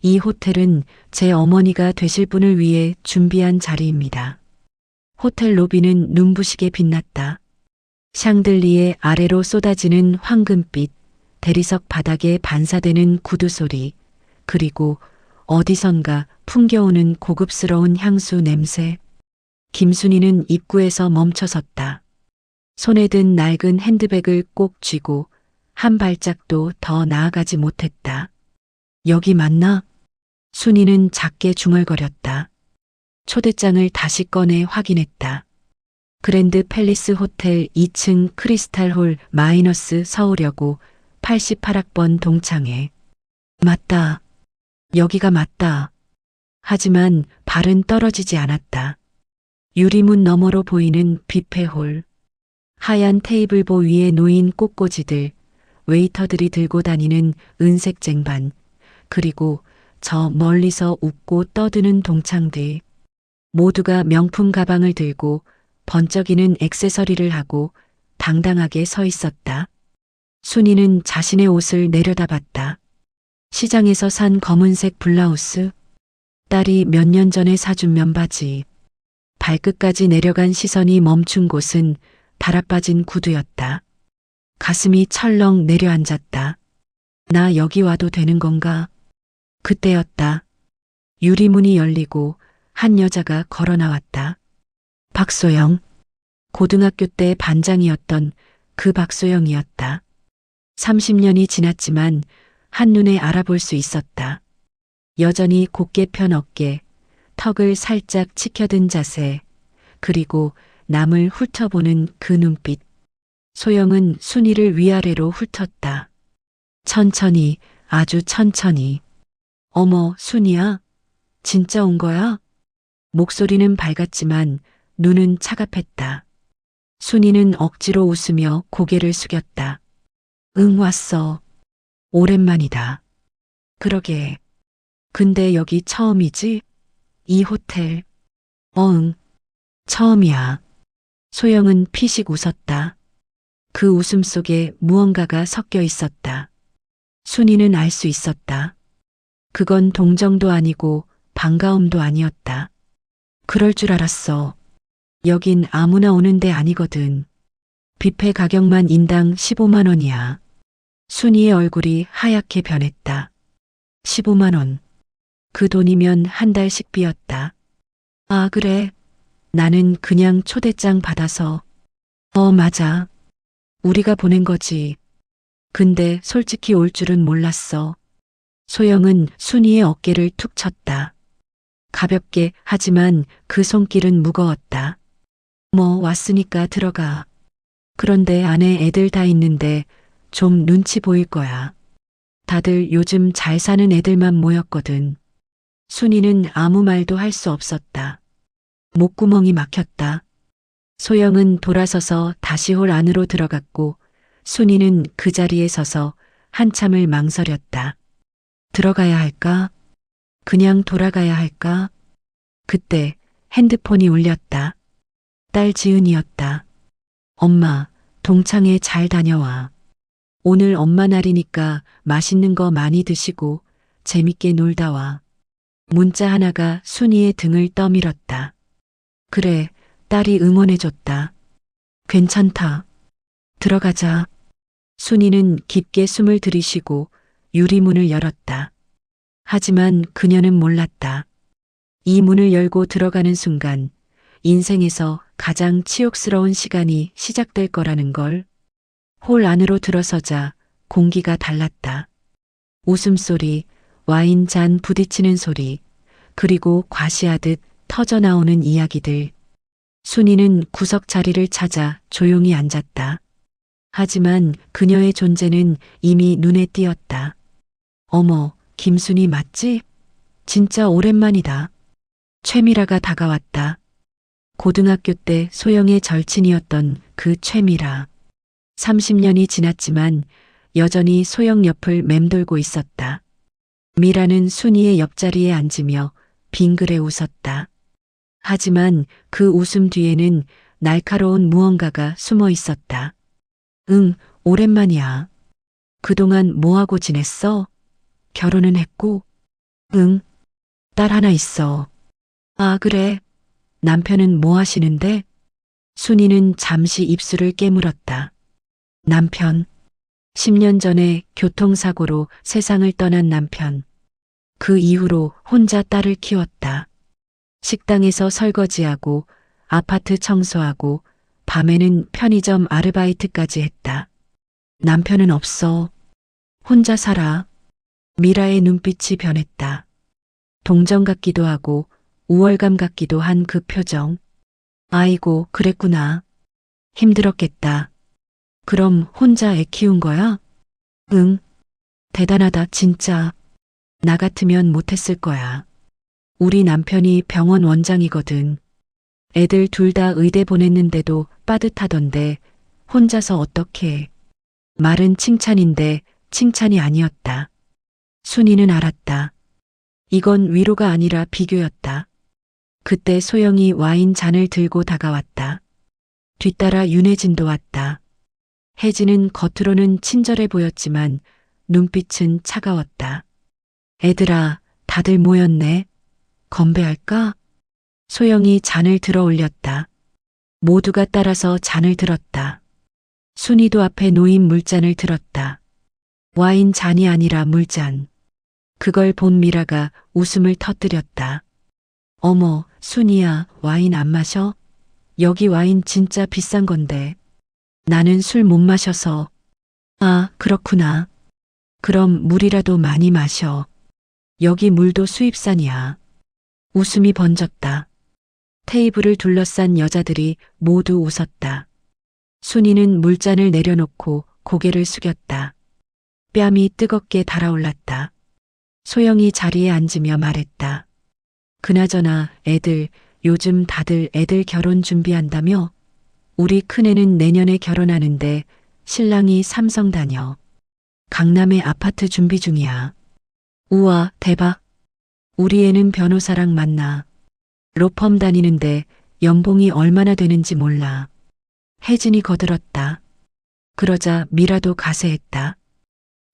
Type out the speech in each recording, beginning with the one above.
이 호텔은 제 어머니가 되실 분을 위해 준비한 자리입니다. 호텔 로비는 눈부시게 빛났다. 샹들리에 아래로 쏟아지는 황금빛, 대리석 바닥에 반사되는 구두 소리, 그리고 어디선가 풍겨오는 고급스러운 향수 냄새. 김순희는 입구에서 멈춰섰다. 손에 든 낡은 핸드백을 꼭 쥐고 한 발짝도 더 나아가지 못했다. 여기 맞나? 순희는 작게 중얼거렸다. 초대장을 다시 꺼내 확인했다. 그랜드 팰리스 호텔 2층 크리스탈홀 마이너스 서울여고 88학번 동창회. 맞다. 여기가 맞다. 하지만 발은 떨어지지 않았다. 유리문 너머로 보이는 뷔페홀. 하얀 테이블보 위에 놓인 꽃꽂이들, 웨이터들이 들고 다니는 은색 쟁반, 그리고 저 멀리서 웃고 떠드는 동창들. 모두가 명품 가방을 들고 번쩍이는 액세서리를 하고 당당하게 서 있었다. 순이는 자신의 옷을 내려다봤다. 시장에서 산 검은색 블라우스, 딸이 몇 년 전에 사준 면바지. 발끝까지 내려간 시선이 멈춘 곳은 달아빠진 구두였다. 가슴이 철렁 내려앉았다. 나 여기 와도 되는 건가? 그때였다. 유리문이 열리고 한 여자가 걸어 나왔다. 박소영. 고등학교 때 반장이었던 그 박소영이었다. 30년이 지났지만 한눈에 알아볼 수 있었다. 여전히 곧게 편 어깨, 턱을 살짝 치켜든 자세, 그리고 남을 훑어보는 그 눈빛. 소영은 순이를 위아래로 훑었다. 천천히, 아주 천천히. 어머, 순이야? 진짜 온 거야? 목소리는 밝았지만 눈은 차갑했다. 순이는 억지로 웃으며 고개를 숙였다. 응, 왔어. 오랜만이다. 그러게. 근데 여기 처음이지? 이 호텔. 응. 처음이야. 소영은 피식 웃었다. 그 웃음 속에 무언가가 섞여 있었다. 순이는 알 수 있었다. 그건 동정도 아니고 반가움도 아니었다. 그럴 줄 알았어. 여긴 아무나 오는 데 아니거든. 뷔페 가격만 인당 15만 원이야. 순이의 얼굴이 하얗게 변했다. 15만 원. 그 돈이면 한 달 식비였다. 아, 그래. 나는 그냥 초대장 받아서. 맞아. 우리가 보낸 거지. 근데 솔직히 올 줄은 몰랐어. 소영은 순이의 어깨를 툭 쳤다. 가볍게 하지만 그 손길은 무거웠다. 뭐 왔으니까 들어가. 그런데 안에 애들 다 있는데 좀 눈치 보일 거야. 다들 요즘 잘 사는 애들만 모였거든. 순이는 아무 말도 할 수 없었다. 목구멍이 막혔다. 소영은 돌아서서 다시 홀 안으로 들어갔고 순이는 그 자리에 서서 한참을 망설였다. 들어가야 할까? 그냥 돌아가야 할까? 그때 핸드폰이 울렸다. 딸 지은이었다. 엄마, 동창회 잘 다녀와. 오늘 엄마 날이니까 맛있는 거 많이 드시고 재밌게 놀다 와. 문자 하나가 순이의 등을 떠밀었다. 그래, 딸이 응원해줬다. 괜찮다. 들어가자. 순이는 깊게 숨을 들이쉬고 유리문을 열었다. 하지만 그녀는 몰랐다. 이 문을 열고 들어가는 순간 인생에서 가장 치욕스러운 시간이 시작될 거라는 걸. 홀 안으로 들어서자 공기가 달랐다. 웃음소리, 와인잔 부딪히는 소리, 그리고 과시하듯 터져나오는 이야기들. 순이는 구석 자리를 찾아 조용히 앉았다. 하지만 그녀의 존재는 이미 눈에 띄었다. 어머, 김순이 맞지? 진짜 오랜만이다. 최미라가 다가왔다. 고등학교 때 소영의 절친이었던 그 최미라. 30년이 지났지만 여전히 소영 옆을 맴돌고 있었다. 미라는 순이의 옆자리에 앉으며 빙그레 웃었다. 하지만 그 웃음 뒤에는 날카로운 무언가가 숨어 있었다. 응, 오랜만이야. 그동안 뭐하고 지냈어? 결혼은 했고? 응, 딸 하나 있어. 아, 그래. 남편은 뭐 하시는데? 순이는 잠시 입술을 깨물었다. 남편. 10년 전에 교통사고로 세상을 떠난 남편. 그 이후로 혼자 딸을 키웠다. 식당에서 설거지하고 아파트 청소하고 밤에는 편의점 아르바이트까지 했다. 남편은 없어. 혼자 살아. 미라의 눈빛이 변했다. 동정 같기도 하고 우월감 같기도 한 그 표정. 아이고, 그랬구나. 힘들었겠다. 그럼 혼자 애 키운 거야? 응. 대단하다, 진짜. 나 같으면 못했을 거야. 우리 남편이 병원 원장이거든. 애들 둘 다 의대 보냈는데도 빠듯하던데 혼자서 어떻게 해. 말은 칭찬인데 칭찬이 아니었다. 순이는 알았다. 이건 위로가 아니라 비교였다. 그때 소영이 와인 잔을 들고 다가왔다. 뒤따라 윤혜진도 왔다. 혜진은 겉으로는 친절해 보였지만 눈빛은 차가웠다. 애들아, 다들 모였네. 건배할까? 소영이 잔을 들어 올렸다. 모두가 따라서 잔을 들었다. 순이도 앞에 놓인 물잔을 들었다. 와인 잔이 아니라 물잔. 그걸 본 미라가 웃음을 터뜨렸다. 어머, 순이야, 와인 안 마셔? 여기 와인 진짜 비싼 건데. 나는 술 못 마셔서. 아, 그렇구나. 그럼 물이라도 많이 마셔. 여기 물도 수입산이야. 웃음이 번졌다. 테이블을 둘러싼 여자들이 모두 웃었다. 순이는 물잔을 내려놓고 고개를 숙였다. 뺨이 뜨겁게 달아올랐다. 소영이 자리에 앉으며 말했다. 그나저나 애들, 요즘 다들 애들 결혼 준비한다며? 우리 큰애는 내년에 결혼하는데 신랑이 삼성 다녀. 강남에 아파트 준비 중이야. 우와, 대박. 우리 애는 변호사랑 만나. 로펌 다니는데 연봉이 얼마나 되는지 몰라. 혜진이 거들었다. 그러자 미라도 가세했다.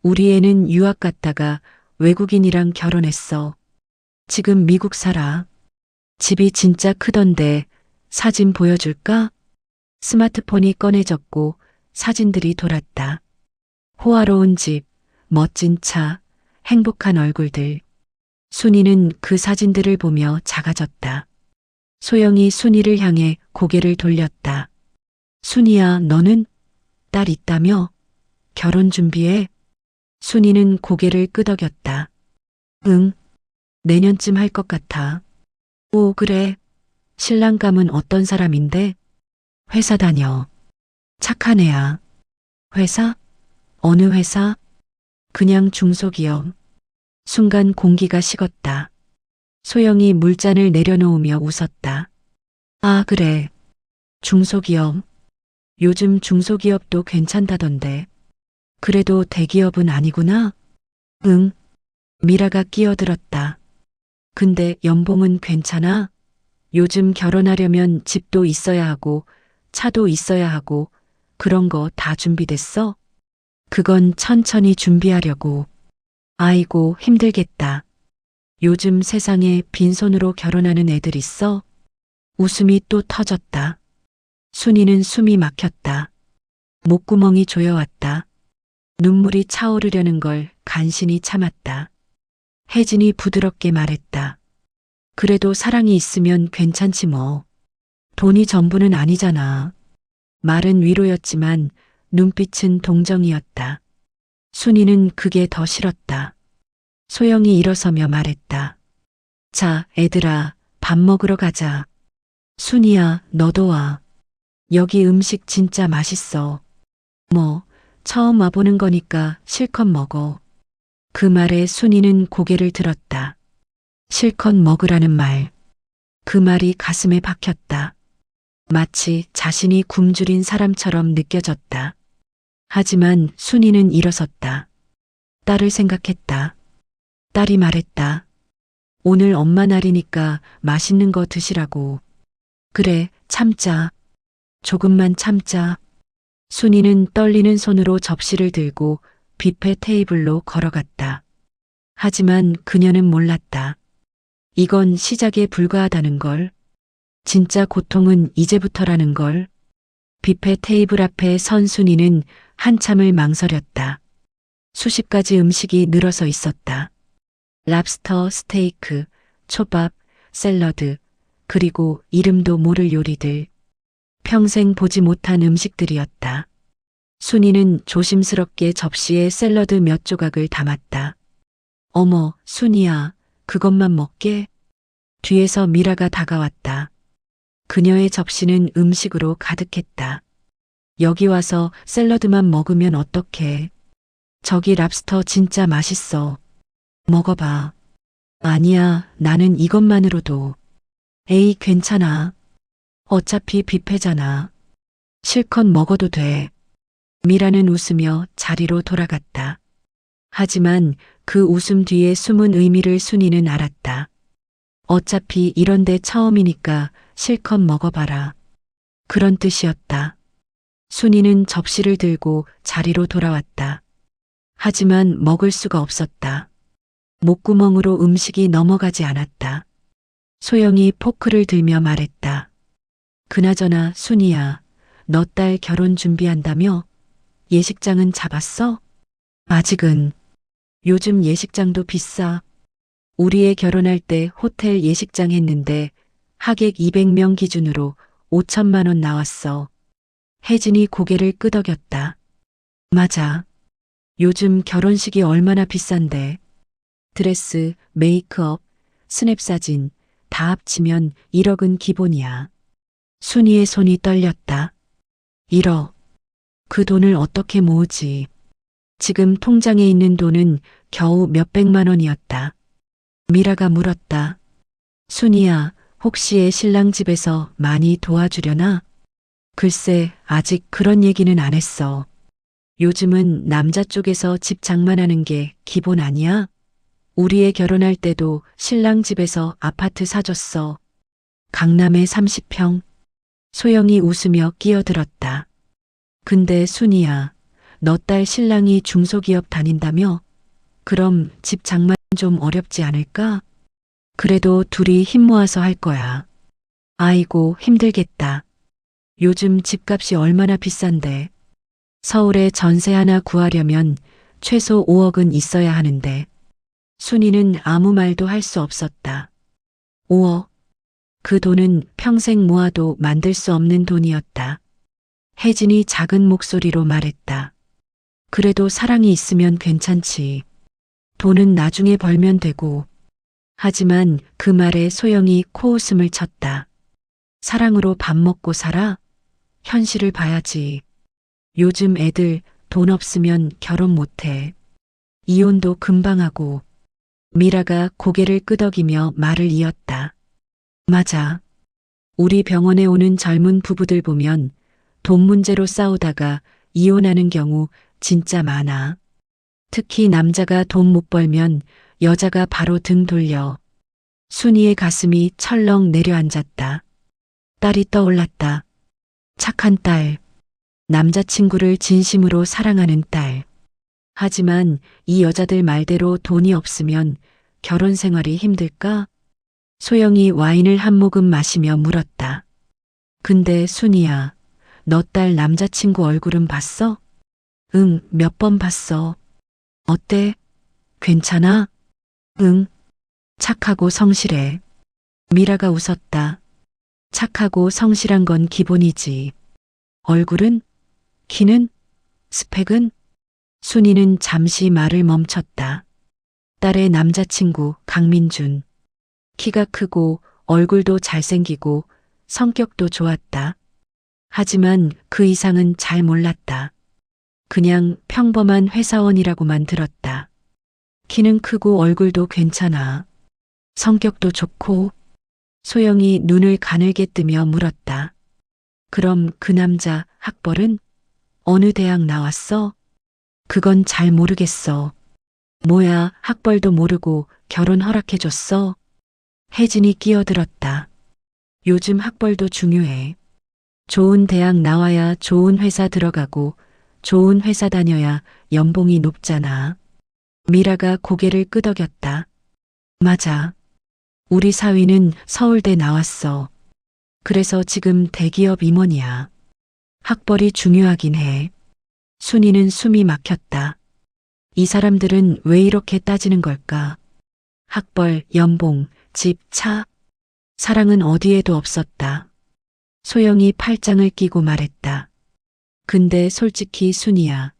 우리 애는 유학 갔다가 외국인이랑 결혼했어. 지금 미국 살아. 집이 진짜 크던데 사진 보여줄까? 스마트폰이 꺼내졌고 사진들이 돌았다. 호화로운 집, 멋진 차, 행복한 얼굴들. 순이는 그 사진들을 보며 작아졌다. 소영이 순이를 향해 고개를 돌렸다. 순이야, 너는 딸 있다며? 결혼 준비해? 순이는 고개를 끄덕였다. 응, 내년쯤 할 것 같아. 오, 그래. 신랑감은 어떤 사람인데? 회사 다녀. 착한 애야. 회사? 어느 회사? 그냥 중소기업. 순간 공기가 식었다. 소영이 물잔을 내려놓으며 웃었다. 아, 그래. 중소기업. 요즘 중소기업도 괜찮다던데. 그래도 대기업은 아니구나? 응. 미라가 끼어들었다. 근데 연봉은 괜찮아? 요즘 결혼하려면 집도 있어야 하고, 차도 있어야 하고, 그런 거 다 준비됐어? 그건 천천히 준비하려고. 아이고, 힘들겠다. 요즘 세상에 빈손으로 결혼하는 애들 있어? 웃음이 또 터졌다. 순이는 숨이 막혔다. 목구멍이 조여왔다. 눈물이 차오르려는 걸 간신히 참았다. 혜진이 부드럽게 말했다. 그래도 사랑이 있으면 괜찮지 뭐. 돈이 전부는 아니잖아. 말은 위로였지만 눈빛은 동정이었다. 순이는 그게 더 싫었다. 소영이 일어서며 말했다. 자, 애들아, 밥 먹으러 가자. 순이야, 너도 와. 여기 음식 진짜 맛있어. 뭐, 처음 와보는 거니까 실컷 먹어. 그 말에 순이는 고개를 들었다. 실컷 먹으라는 말. 그 말이 가슴에 박혔다. 마치 자신이 굶주린 사람처럼 느껴졌다. 하지만 순이는 일어섰다. 딸을 생각했다. 딸이 말했다. 오늘 엄마 날이니까 맛있는 거 드시라고. 그래, 참자. 조금만 참자. 순이는 떨리는 손으로 접시를 들고 뷔페 테이블로 걸어갔다. 하지만 그녀는 몰랐다. 이건 시작에 불과하다는 걸. 진짜 고통은 이제부터라는 걸. 뷔페 테이블 앞에 선 순이는 한참을 망설였다. 수십 가지 음식이 늘어서 있었다. 랍스터, 스테이크, 초밥, 샐러드, 그리고 이름도 모를 요리들. 평생 보지 못한 음식들이었다. 순이는 조심스럽게 접시에 샐러드 몇 조각을 담았다. 어머, 순이야, 그것만 먹게? 뒤에서 미라가 다가왔다. 그녀의 접시는 음식으로 가득했다. 여기 와서 샐러드만 먹으면 어떡해? 저기 랍스터 진짜 맛있어. 먹어봐. 아니야, 나는 이것만으로도. 에이, 괜찮아. 어차피 뷔페잖아. 실컷 먹어도 돼. 미라는 웃으며 자리로 돌아갔다. 하지만 그 웃음 뒤에 숨은 의미를 순이는 알았다. 어차피 이런 데 처음이니까 실컷 먹어봐라. 그런 뜻이었다. 순이는 접시를 들고 자리로 돌아왔다. 하지만 먹을 수가 없었다. 목구멍으로 음식이 넘어가지 않았다. 소영이 포크를 들며 말했다. 그나저나 순이야, 너 딸 결혼 준비한다며? 예식장은 잡았어? 아직은. 요즘 예식장도 비싸. 우리 애 결혼할 때 호텔 예식장 했는데 하객 200명 기준으로 5천만 원 나왔어. 혜진이 고개를 끄덕였다. 맞아. 요즘 결혼식이 얼마나 비싼데. 드레스, 메이크업, 스냅 사진 다 합치면 1억은 기본이야. 순이의 손이 떨렸다. 1억. 그 돈을 어떻게 모으지? 지금 통장에 있는 돈은 겨우 몇백만 원이었다. 미라가 물었다. 순이야, 혹시 애 신랑 집에서 많이 도와주려나? 글쎄, 아직 그런 얘기는 안 했어. 요즘은 남자 쪽에서 집 장만하는 게 기본 아니야? 우리 애 결혼할 때도 신랑 집에서 아파트 사줬어. 강남에 30평. 소영이 웃으며 끼어들었다. 근데 순이야, 너 딸 신랑이 중소기업 다닌다며? 그럼 집 장만 좀 어렵지 않을까? 그래도 둘이 힘 모아서 할 거야. 아이고, 힘들겠다. 요즘 집값이 얼마나 비싼데. 서울에 전세 하나 구하려면 최소 5억은 있어야 하는데. 순이는 아무 말도 할 수 없었다. 5억. 그 돈은 평생 모아도 만들 수 없는 돈이었다. 혜진이 작은 목소리로 말했다. 그래도 사랑이 있으면 괜찮지. 돈은 나중에 벌면 되고. 하지만 그 말에 소영이 코웃음을 쳤다. 사랑으로 밥 먹고 살아? 현실을 봐야지. 요즘 애들 돈 없으면 결혼 못해. 이혼도 금방 하고. 미라가 고개를 끄덕이며 말을 이었다. 맞아. 우리 병원에 오는 젊은 부부들 보면 돈 문제로 싸우다가 이혼하는 경우 진짜 많아. 특히 남자가 돈 못 벌면 여자가 바로 등 돌려. 순이의 가슴이 철렁 내려앉았다. 딸이 떠올랐다. 착한 딸. 남자친구를 진심으로 사랑하는 딸. 하지만 이 여자들 말대로 돈이 없으면 결혼 생활이 힘들까? 소영이 와인을 한 모금 마시며 물었다. 근데 순이야, 너 딸 남자친구 얼굴은 봤어? 응, 몇 번 봤어. 어때? 괜찮아? 응. 착하고 성실해. 미라가 웃었다. 착하고 성실한 건 기본이지. 얼굴은? 키는? 스펙은? 순이는 잠시 말을 멈췄다. 딸의 남자친구 강민준. 키가 크고 얼굴도 잘생기고 성격도 좋았다. 하지만 그 이상은 잘 몰랐다. 그냥 평범한 회사원이라고만 들었다. 키는 크고 얼굴도 괜찮아. 성격도 좋고. 소영이 눈을 가늘게 뜨며 물었다. 그럼 그 남자 학벌은? 어느 대학 나왔어? 그건 잘 모르겠어. 뭐야, 학벌도 모르고 결혼 허락해줬어? 혜진이 끼어들었다. 요즘 학벌도 중요해. 좋은 대학 나와야 좋은 회사 들어가고 좋은 회사 다녀야 연봉이 높잖아. 미라가 고개를 끄덕였다. 맞아. 우리 사위는 서울대 나왔어. 그래서 지금 대기업 임원이야. 학벌이 중요하긴 해. 순이는 숨이 막혔다. 이 사람들은 왜 이렇게 따지는 걸까? 학벌, 연봉, 집, 차. 사랑은 어디에도 없었다. 소영이 팔짱을 끼고 말했다. 근데 솔직히 순이야.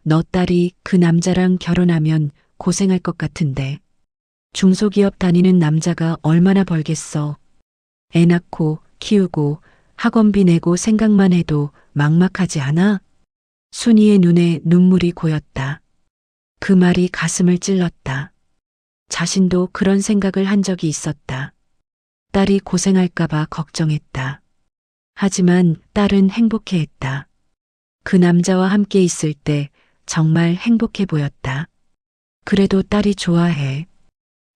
너 딸이 그 남자랑 결혼하면 고생할 것 같은데. 중소기업 다니는 남자가 얼마나 벌겠어. 애 낳고 키우고 학원비 내고 생각만 해도 막막하지 않아? 순이의 눈에 눈물이 고였다. 그 말이 가슴을 찔렀다. 자신도 그런 생각을 한 적이 있었다. 딸이 고생할까봐 걱정했다. 하지만 딸은 행복해했다. 그 남자와 함께 있을 때 정말 행복해 보였다. 그래도 딸이 좋아해.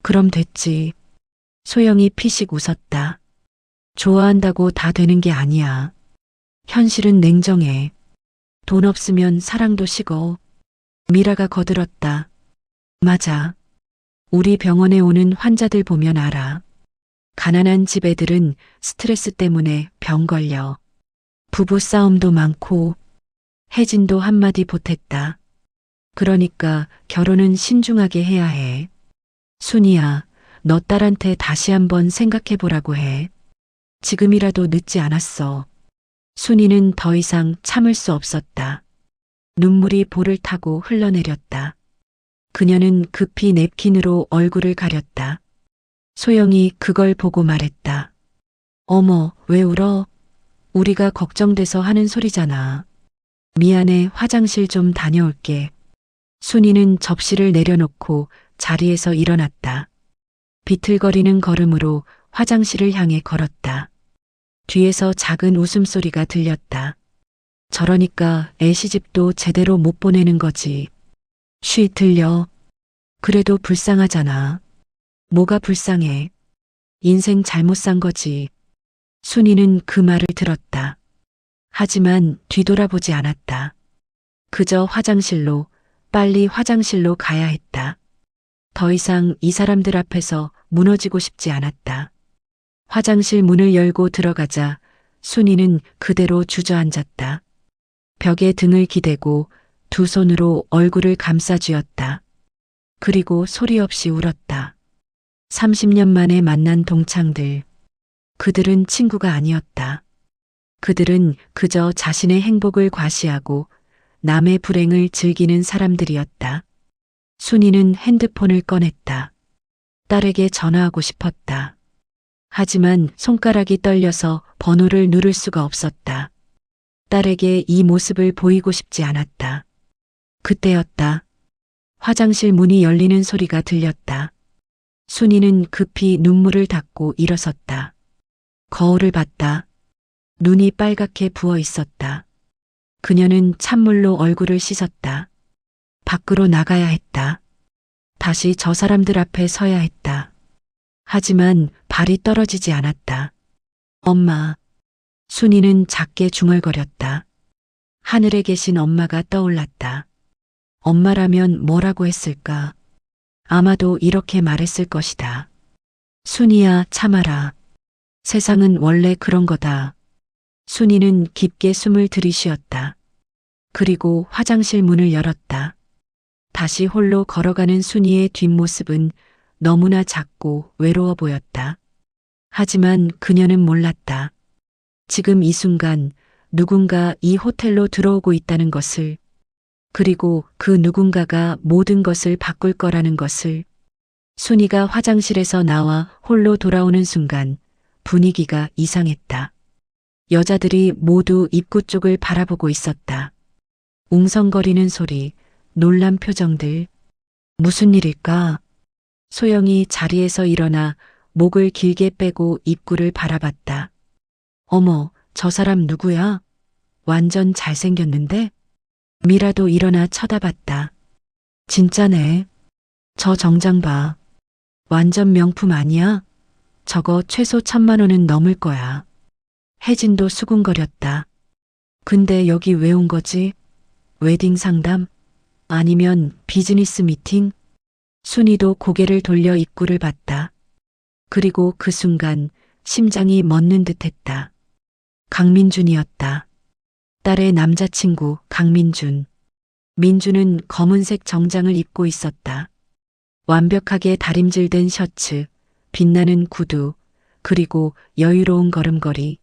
그럼 됐지. 소영이 피식 웃었다. 좋아한다고 다 되는 게 아니야. 현실은 냉정해. 돈 없으면 사랑도 식어. 미라가 거들었다. 맞아. 우리 병원에 오는 환자들 보면 알아. 가난한 집 애들은 스트레스 때문에 병 걸려. 부부 싸움도 많고. 혜진도 한마디 보탰다. 그러니까 결혼은 신중하게 해야 해. 순이야, 너 딸한테 다시 한번 생각해 보라고 해. 지금이라도 늦지 않았어. 순이는 더 이상 참을 수 없었다. 눈물이 볼을 타고 흘러내렸다. 그녀는 급히 냅킨으로 얼굴을 가렸다. 소영이 그걸 보고 말했다. 어머, 왜 울어? 우리가 걱정돼서 하는 소리잖아. 미안해, 화장실 좀 다녀올게. 순이는 접시를 내려놓고 자리에서 일어났다. 비틀거리는 걸음으로 화장실을 향해 걸었다. 뒤에서 작은 웃음소리가 들렸다. 저러니까 애 시집도 제대로 못 보내는 거지. 쉬 들려. 그래도 불쌍하잖아. 뭐가 불쌍해. 인생 잘못 산 거지. 순이는 그 말을 들었다. 하지만 뒤돌아보지 않았다. 그저 화장실로, 빨리 화장실로 가야 했다. 더 이상 이 사람들 앞에서 무너지고 싶지 않았다. 화장실 문을 열고 들어가자 순이는 그대로 주저앉았다. 벽에 등을 기대고 두 손으로 얼굴을 감싸 쥐었다. 그리고 소리 없이 울었다. 30년 만에 만난 동창들. 그들은 친구가 아니었다. 그들은 그저 자신의 행복을 과시하고 남의 불행을 즐기는 사람들이었다. 순이는 핸드폰을 꺼냈다. 딸에게 전화하고 싶었다. 하지만 손가락이 떨려서 번호를 누를 수가 없었다. 딸에게 이 모습을 보이고 싶지 않았다. 그때였다. 화장실 문이 열리는 소리가 들렸다. 순이는 급히 눈물을 닦고 일어섰다. 거울을 봤다. 눈이 빨갛게 부어 있었다. 그녀는 찬물로 얼굴을 씻었다. 밖으로 나가야 했다. 다시 저 사람들 앞에 서야 했다. 하지만 발이 떨어지지 않았다. 엄마. 순이는 작게 중얼거렸다. 하늘에 계신 엄마가 떠올랐다. 엄마라면 뭐라고 했을까? 아마도 이렇게 말했을 것이다. 순이야, 참아라. 세상은 원래 그런 거다. 순이는 깊게 숨을 들이쉬었다. 그리고 화장실 문을 열었다. 다시 홀로 걸어가는 순이의 뒷모습은 너무나 작고 외로워 보였다. 하지만 그녀는 몰랐다. 지금 이 순간 누군가 이 호텔로 들어오고 있다는 것을, 그리고 그 누군가가 모든 것을 바꿀 거라는 것을. 순이가 화장실에서 나와 홀로 돌아오는 순간 분위기가 이상했다. 여자들이 모두 입구 쪽을 바라보고 있었다. 웅성거리는 소리, 놀란 표정들. 무슨 일일까? 소영이 자리에서 일어나 목을 길게 빼고 입구를 바라봤다. 어머, 저 사람 누구야? 완전 잘생겼는데? 미라도 일어나 쳐다봤다. 진짜네. 저 정장 봐. 완전 명품 아니야? 저거 최소 1,000만 원은 넘을 거야. 혜진도 수군거렸다. 근데 여기 왜 온 거지? 웨딩 상담? 아니면 비즈니스 미팅? 순이도 고개를 돌려 입구를 봤다. 그리고 그 순간 심장이 멎는 듯했다. 강민준이었다. 딸의 남자친구 강민준. 민준은 검은색 정장을 입고 있었다. 완벽하게 다림질된 셔츠, 빛나는 구두, 그리고 여유로운 걸음걸이.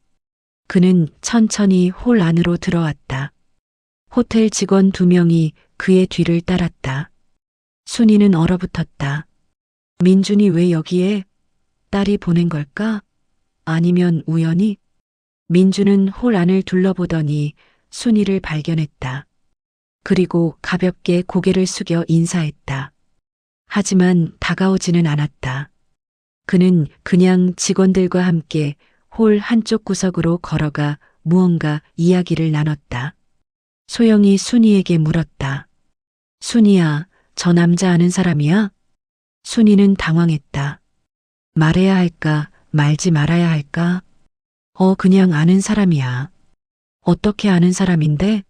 그는 천천히 홀 안으로 들어왔다. 호텔 직원 2명이 그의 뒤를 따랐다. 순이는 얼어붙었다. 민준이 왜 여기에? 딸이 보낸 걸까? 아니면 우연히? 민준은 홀 안을 둘러보더니 순이를 발견했다. 그리고 가볍게 고개를 숙여 인사했다. 하지만 다가오지는 않았다. 그는 그냥 직원들과 함께 홀 한쪽 구석으로 걸어가 무언가 이야기를 나눴다. 소영이 순이에게 물었다. 순이야, 저 남자 아는 사람이야? 순이는 당황했다. 말해야 할까, 말지 말아야 할까? 그냥 아는 사람이야. 어떻게 아는 사람인데?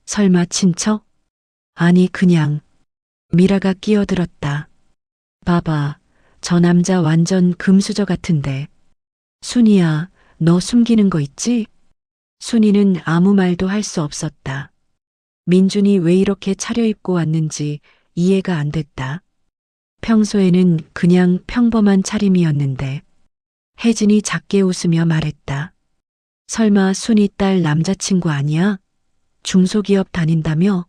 설마 친척? 아니, 그냥. 미라가 끼어들었다. 봐봐, 저 남자 완전 금수저 같은데. 순이야, 너 숨기는 거 있지? 순이는 아무 말도 할 수 없었다. 민준이 왜 이렇게 차려입고 왔는지 이해가 안 됐다. 평소에는 그냥 평범한 차림이었는데 혜진이 작게 웃으며 말했다. 설마 순이 딸 남자친구 아니야? 중소기업 다닌다며?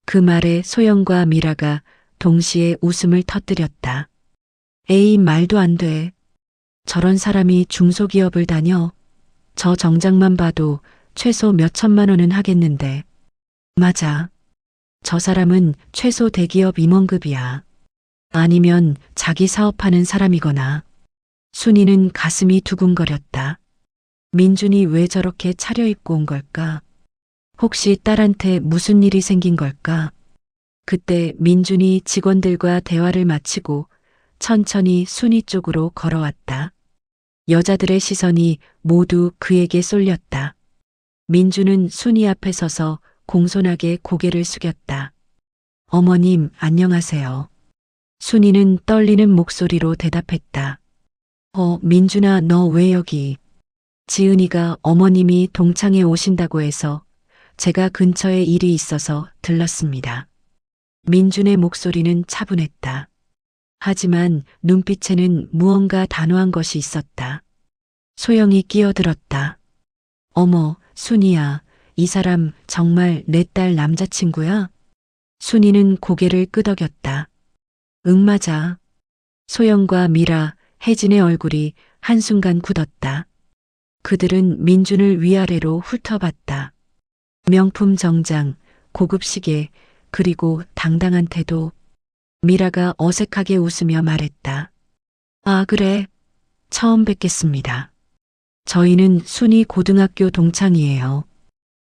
그 말에 소영과 미라가 동시에 웃음을 터뜨렸다. 에이, 말도 안 돼. 저런 사람이 중소기업을 다녀. 저 정장만 봐도 최소 몇 천만 원은 하겠는데. 맞아. 저 사람은 최소 대기업 임원급이야. 아니면 자기 사업하는 사람이거나. 순이는 가슴이 두근거렸다. 민준이 왜 저렇게 차려입고 온 걸까? 혹시 딸한테 무슨 일이 생긴 걸까? 그때 민준이 직원들과 대화를 마치고 천천히 순이 쪽으로 걸어왔다. 여자들의 시선이 모두 그에게 쏠렸다. 민준은 순이 앞에 서서 공손하게 고개를 숙였다. 어머님, 안녕하세요. 순이는 떨리는 목소리로 대답했다. 민준아, 너 왜 여기? 지은이가 어머님이 동창회 오신다고 해서 제가 근처에 일이 있어서 들렀습니다. 민준의 목소리는 차분했다. 하지만 눈빛에는 무언가 단호한 것이 있었다. 소영이 끼어들었다. 어머, 순이야, 이 사람 정말 내 딸 남자친구야? 순이는 고개를 끄덕였다. 응, 맞아. 소영과 미라, 혜진의 얼굴이 한순간 굳었다. 그들은 민준을 위아래로 훑어봤다. 명품 정장, 고급 시계, 그리고 당당한 태도. 미라가 어색하게 웃으며 말했다. 아, 그래. 처음 뵙겠습니다. 저희는 순이 고등학교 동창이에요.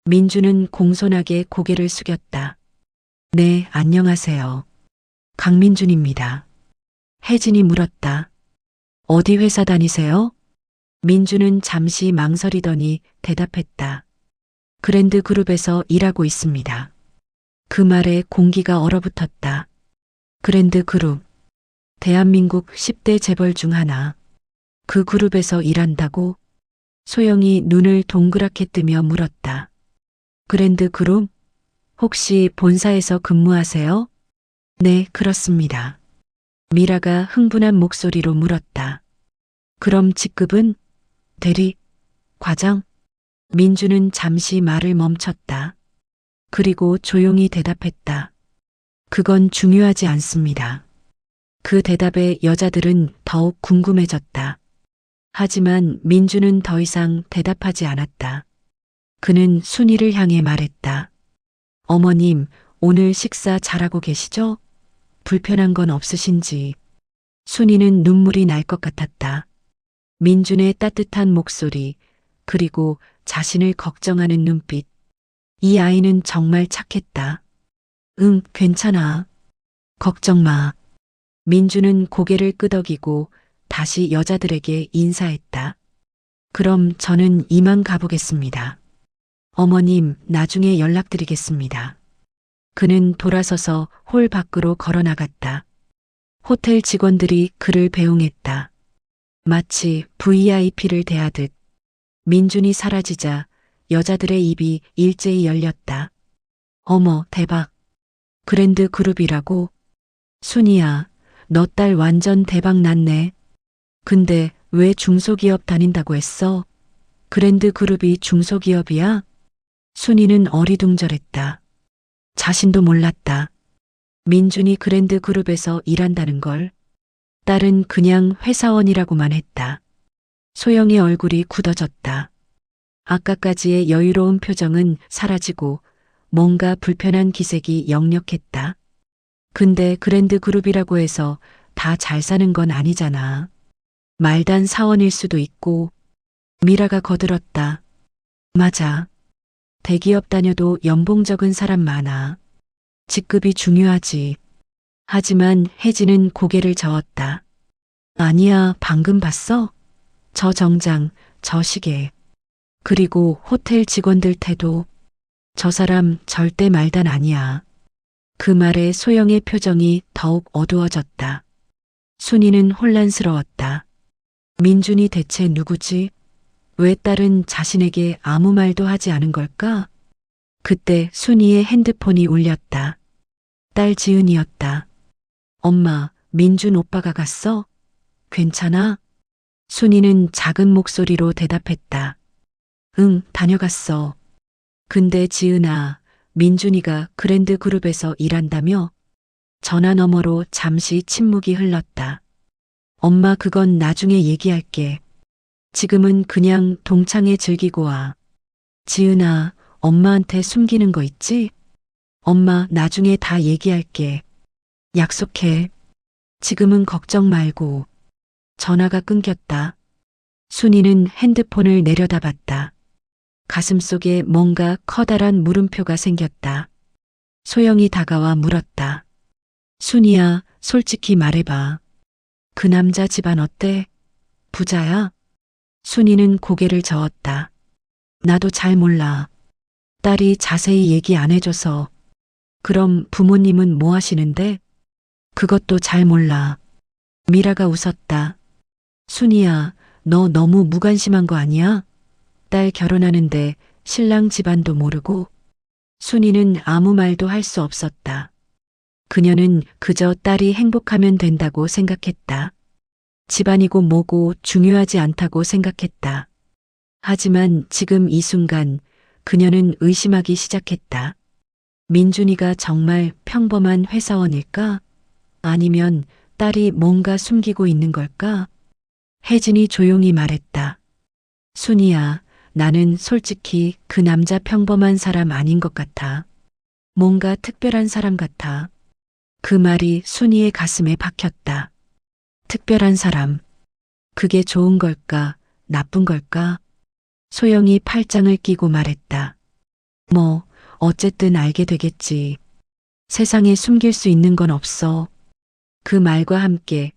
민준은 공손하게 고개를 숙였다. 네, 안녕하세요. 강민준입니다. 혜진이 물었다. 어디 회사 다니세요? 민준은 잠시 망설이더니 대답했다. 그랜드 그룹에서 일하고 있습니다. 그 말에 공기가 얼어붙었다. 그랜드 그룹. 대한민국 10대 재벌 중 하나. 그 그룹에서 일한다고? 소영이 눈을 동그랗게 뜨며 물었다. 그랜드 그룹? 혹시 본사에서 근무하세요? 네, 그렇습니다. 미라가 흥분한 목소리로 물었다. 그럼 직급은? 대리? 과장? 민주는 잠시 말을 멈췄다. 그리고 조용히 대답했다. 그건 중요하지 않습니다. 그 대답에 여자들은 더욱 궁금해졌다. 하지만 민주는 더 이상 대답하지 않았다. 그는 순이를 향해 말했다. 어머님, 오늘 식사 잘하고 계시죠? 불편한 건 없으신지. 순이는 눈물이 날 것 같았다. 민준의 따뜻한 목소리, 그리고 자신을 걱정하는 눈빛. 이 아이는 정말 착했다. 응, 괜찮아. 걱정 마. 민주는 고개를 끄덕이고 다시 여자들에게 인사했다. 그럼 저는 이만 가보겠습니다. 어머님, 나중에 연락드리겠습니다. 그는 돌아서서 홀 밖으로 걸어 나갔다. 호텔 직원들이 그를 배웅했다. 마치 VIP를 대하듯. 민준이 사라지자 여자들의 입이 일제히 열렸다. 어머, 대박. 그랜드 그룹이라고? 순이야, 너 딸 완전 대박 났네. 근데 왜 중소기업 다닌다고 했어? 그랜드 그룹이 중소기업이야? 순이는 어리둥절했다. 자신도 몰랐다. 민준이 그랜드 그룹에서 일한다는 걸. 딸은 그냥 회사원이라고만 했다. 소영의 얼굴이 굳어졌다. 아까까지의 여유로운 표정은 사라지고 뭔가 불편한 기색이 역력했다. 근데 그랜드 그룹이라고 해서 다 잘 사는 건 아니잖아. 말단 사원일 수도 있고. 미라가 거들었다. 맞아. 대기업 다녀도 연봉 적은 사람 많아. 직급이 중요하지. 하지만 혜진은 고개를 저었다. 아니야, 방금 봤어? 저 정장, 저 시계. 그리고 호텔 직원들 태도. 저 사람 절대 말단 아니야. 그 말에 소영의 표정이 더욱 어두워졌다. 순이는 혼란스러웠다. 민준이 대체 누구지? 왜 딸은 자신에게 아무 말도 하지 않은 걸까? 그때 순이의 핸드폰이 울렸다. 딸 지은이었다. 엄마, 민준 오빠가 갔어? 괜찮아? 순이는 작은 목소리로 대답했다. 응, 다녀갔어. 근데 지은아, 민준이가 그랜드 그룹에서 일한다며? 전화 너머로 잠시 침묵이 흘렀다. 엄마, 그건 나중에 얘기할게. 지금은 그냥 동창회 즐기고 와. 지은아, 엄마한테 숨기는 거 있지? 엄마, 나중에 다 얘기할게. 약속해. 지금은 걱정 말고. 전화가 끊겼다. 순이는 핸드폰을 내려다봤다. 가슴속에 뭔가 커다란 물음표가 생겼다. 소영이 다가와 물었다. 순이야, 솔직히 말해봐. 그 남자 집안 어때? 부자야? 순이는 고개를 저었다. 나도 잘 몰라. 딸이 자세히 얘기 안 해줘서. 그럼 부모님은 뭐 하시는데? 그것도 잘 몰라. 미라가 웃었다. 순이야, 너 너무 무관심한 거 아니야? 딸 결혼하는데 신랑 집안도 모르고. 순이는 아무 말도 할 수 없었다. 그녀는 그저 딸이 행복하면 된다고 생각했다. 집안이고 뭐고 중요하지 않다고 생각했다. 하지만 지금 이 순간 그녀는 의심하기 시작했다. 민준이가 정말 평범한 회사원일까? 아니면 딸이 뭔가 숨기고 있는 걸까? 혜진이 조용히 말했다. 순이야, 나는 솔직히 그 남자 평범한 사람 아닌 것 같아. 뭔가 특별한 사람 같아. 그 말이 순이의 가슴에 박혔다. 특별한 사람. 그게 좋은 걸까? 나쁜 걸까? 소영이 팔짱을 끼고 말했다. 뭐, 어쨌든 알게 되겠지. 세상에 숨길 수 있는 건 없어. 그 말과 함께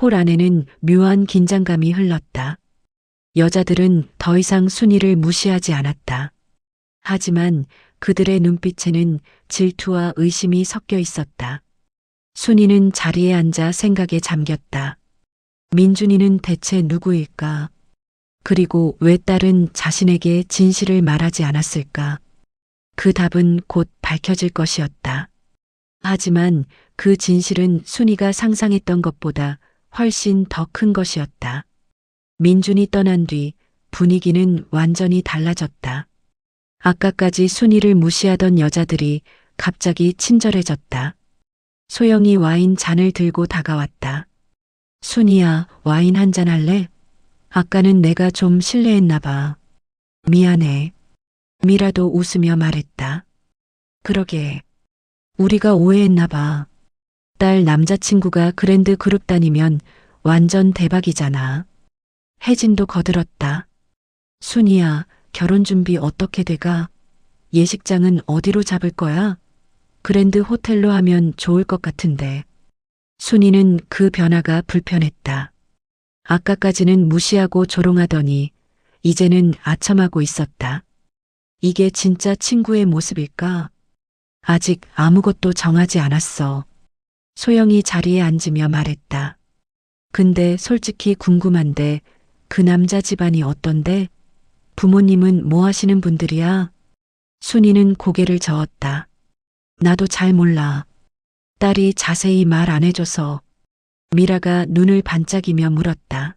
홀 안에는 묘한 긴장감이 흘렀다. 여자들은 더 이상 순이를 무시하지 않았다. 하지만 그들의 눈빛에는 질투와 의심이 섞여 있었다. 순이는 자리에 앉아 생각에 잠겼다. 민준이는 대체 누구일까? 그리고 왜 딸은 자신에게 진실을 말하지 않았을까? 그 답은 곧 밝혀질 것이었다. 하지만 그 진실은 순이가 상상했던 것보다 훨씬 더 큰 것이었다. 민준이 떠난 뒤 분위기는 완전히 달라졌다. 아까까지 순이를 무시하던 여자들이 갑자기 친절해졌다. 소영이 와인 잔을 들고 다가왔다. 순이야, 와인 한잔 할래? 아까는 내가 좀 실례했나 봐. 미안해. 미라도 웃으며 말했다. 그러게. 우리가 오해했나 봐. 딸 남자친구가 그랜드 그룹 다니면 완전 대박이잖아. 혜진도 거들었다. 순이야, 결혼 준비 어떻게 돼가? 예식장은 어디로 잡을 거야? 그랜드 호텔로 하면 좋을 것 같은데. 순이는 그 변화가 불편했다. 아까까지는 무시하고 조롱하더니 이제는 아첨하고 있었다. 이게 진짜 친구의 모습일까? 아직 아무것도 정하지 않았어. 소영이 자리에 앉으며 말했다. 근데 솔직히 궁금한데 그 남자 집안이 어떤데? 부모님은 뭐 하시는 분들이야? 순이는 고개를 저었다. 나도 잘 몰라. 딸이 자세히 말 안 해줘서. 미라가 눈을 반짝이며 물었다.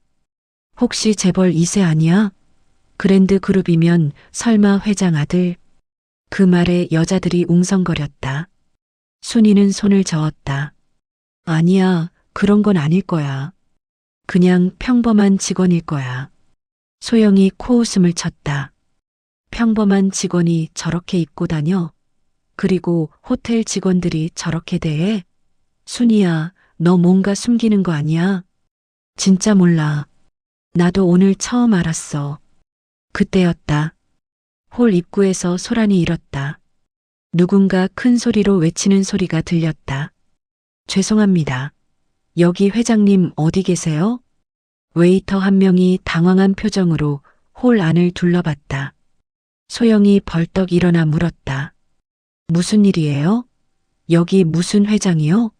혹시 재벌 2세 아니야? 그랜드 그룹이면 설마 회장 아들? 그 말에 여자들이 웅성거렸다. 순이는 손을 저었다. 아니야, 그런 건 아닐 거야. 그냥 평범한 직원일 거야. 소영이 코웃음을 쳤다. 평범한 직원이 저렇게 입고 다녀? 그리고 호텔 직원들이 저렇게 대해? 순이야, 너 뭔가 숨기는 거 아니야? 진짜 몰라. 나도 오늘 처음 알았어. 그때였다. 홀 입구에서 소란이 일었다. 누군가 큰 소리로 외치는 소리가 들렸다. 죄송합니다. 여기 회장님 어디 계세요? 웨이터 한 명이 당황한 표정으로 홀 안을 둘러봤다. 소영이 벌떡 일어나 물었다. 무슨 일이에요? 여기 무슨 회장이요?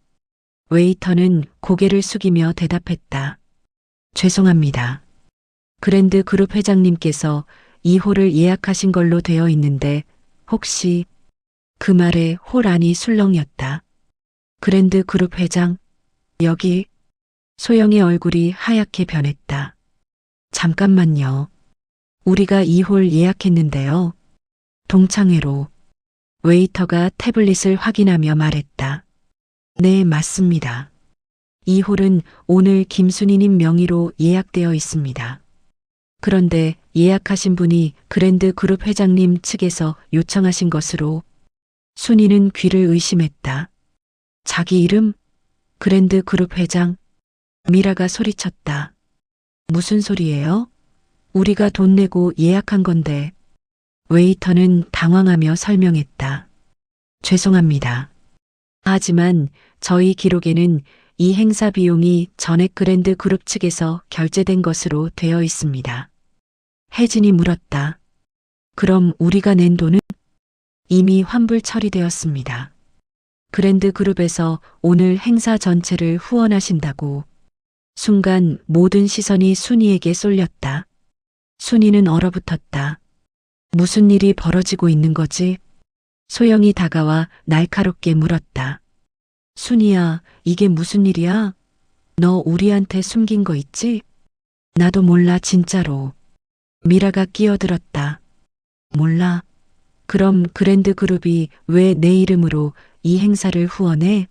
웨이터는 고개를 숙이며 대답했다. 죄송합니다. 그랜드 그룹 회장님께서 이 홀을 예약하신 걸로 되어 있는데 혹시 그 말에 홀 안이 술렁였다. 그랜드 그룹 회장, 여기 소영의 얼굴이 하얗게 변했다. 잠깐만요. 우리가 이 홀 예약했는데요. 동창회로. 웨이터가 태블릿을 확인하며 말했다. 네, 맞습니다. 이 홀은 오늘 김순희님 명의로 예약되어 있습니다. 그런데 예약하신 분이 그랜드 그룹 회장님 측에서 요청하신 것으로 순이는 귀를 의심했다. 자기 이름? 그랜드 그룹 회장? 미라가 소리쳤다. 무슨 소리예요? 우리가 돈 내고 예약한 건데. 웨이터는 당황하며 설명했다. 죄송합니다. 하지만 저희 기록에는 이 행사 비용이 전액 그랜드 그룹 측에서 결제된 것으로 되어 있습니다. 혜진이 물었다. 그럼 우리가 낸 돈은? 이미 환불 처리되었습니다. 그랜드 그룹에서 오늘 행사 전체를 후원하신다고. 순간 모든 시선이 순이에게 쏠렸다. 순이는 얼어붙었다. 무슨 일이 벌어지고 있는 거지? 소영이 다가와 날카롭게 물었다. 순이야, 이게 무슨 일이야? 너 우리한테 숨긴 거 있지? 나도 몰라, 진짜로. 미라가 끼어들었다. 몰라. 그럼 그랜드 그룹이 왜 내 이름으로 이 행사를 후원해?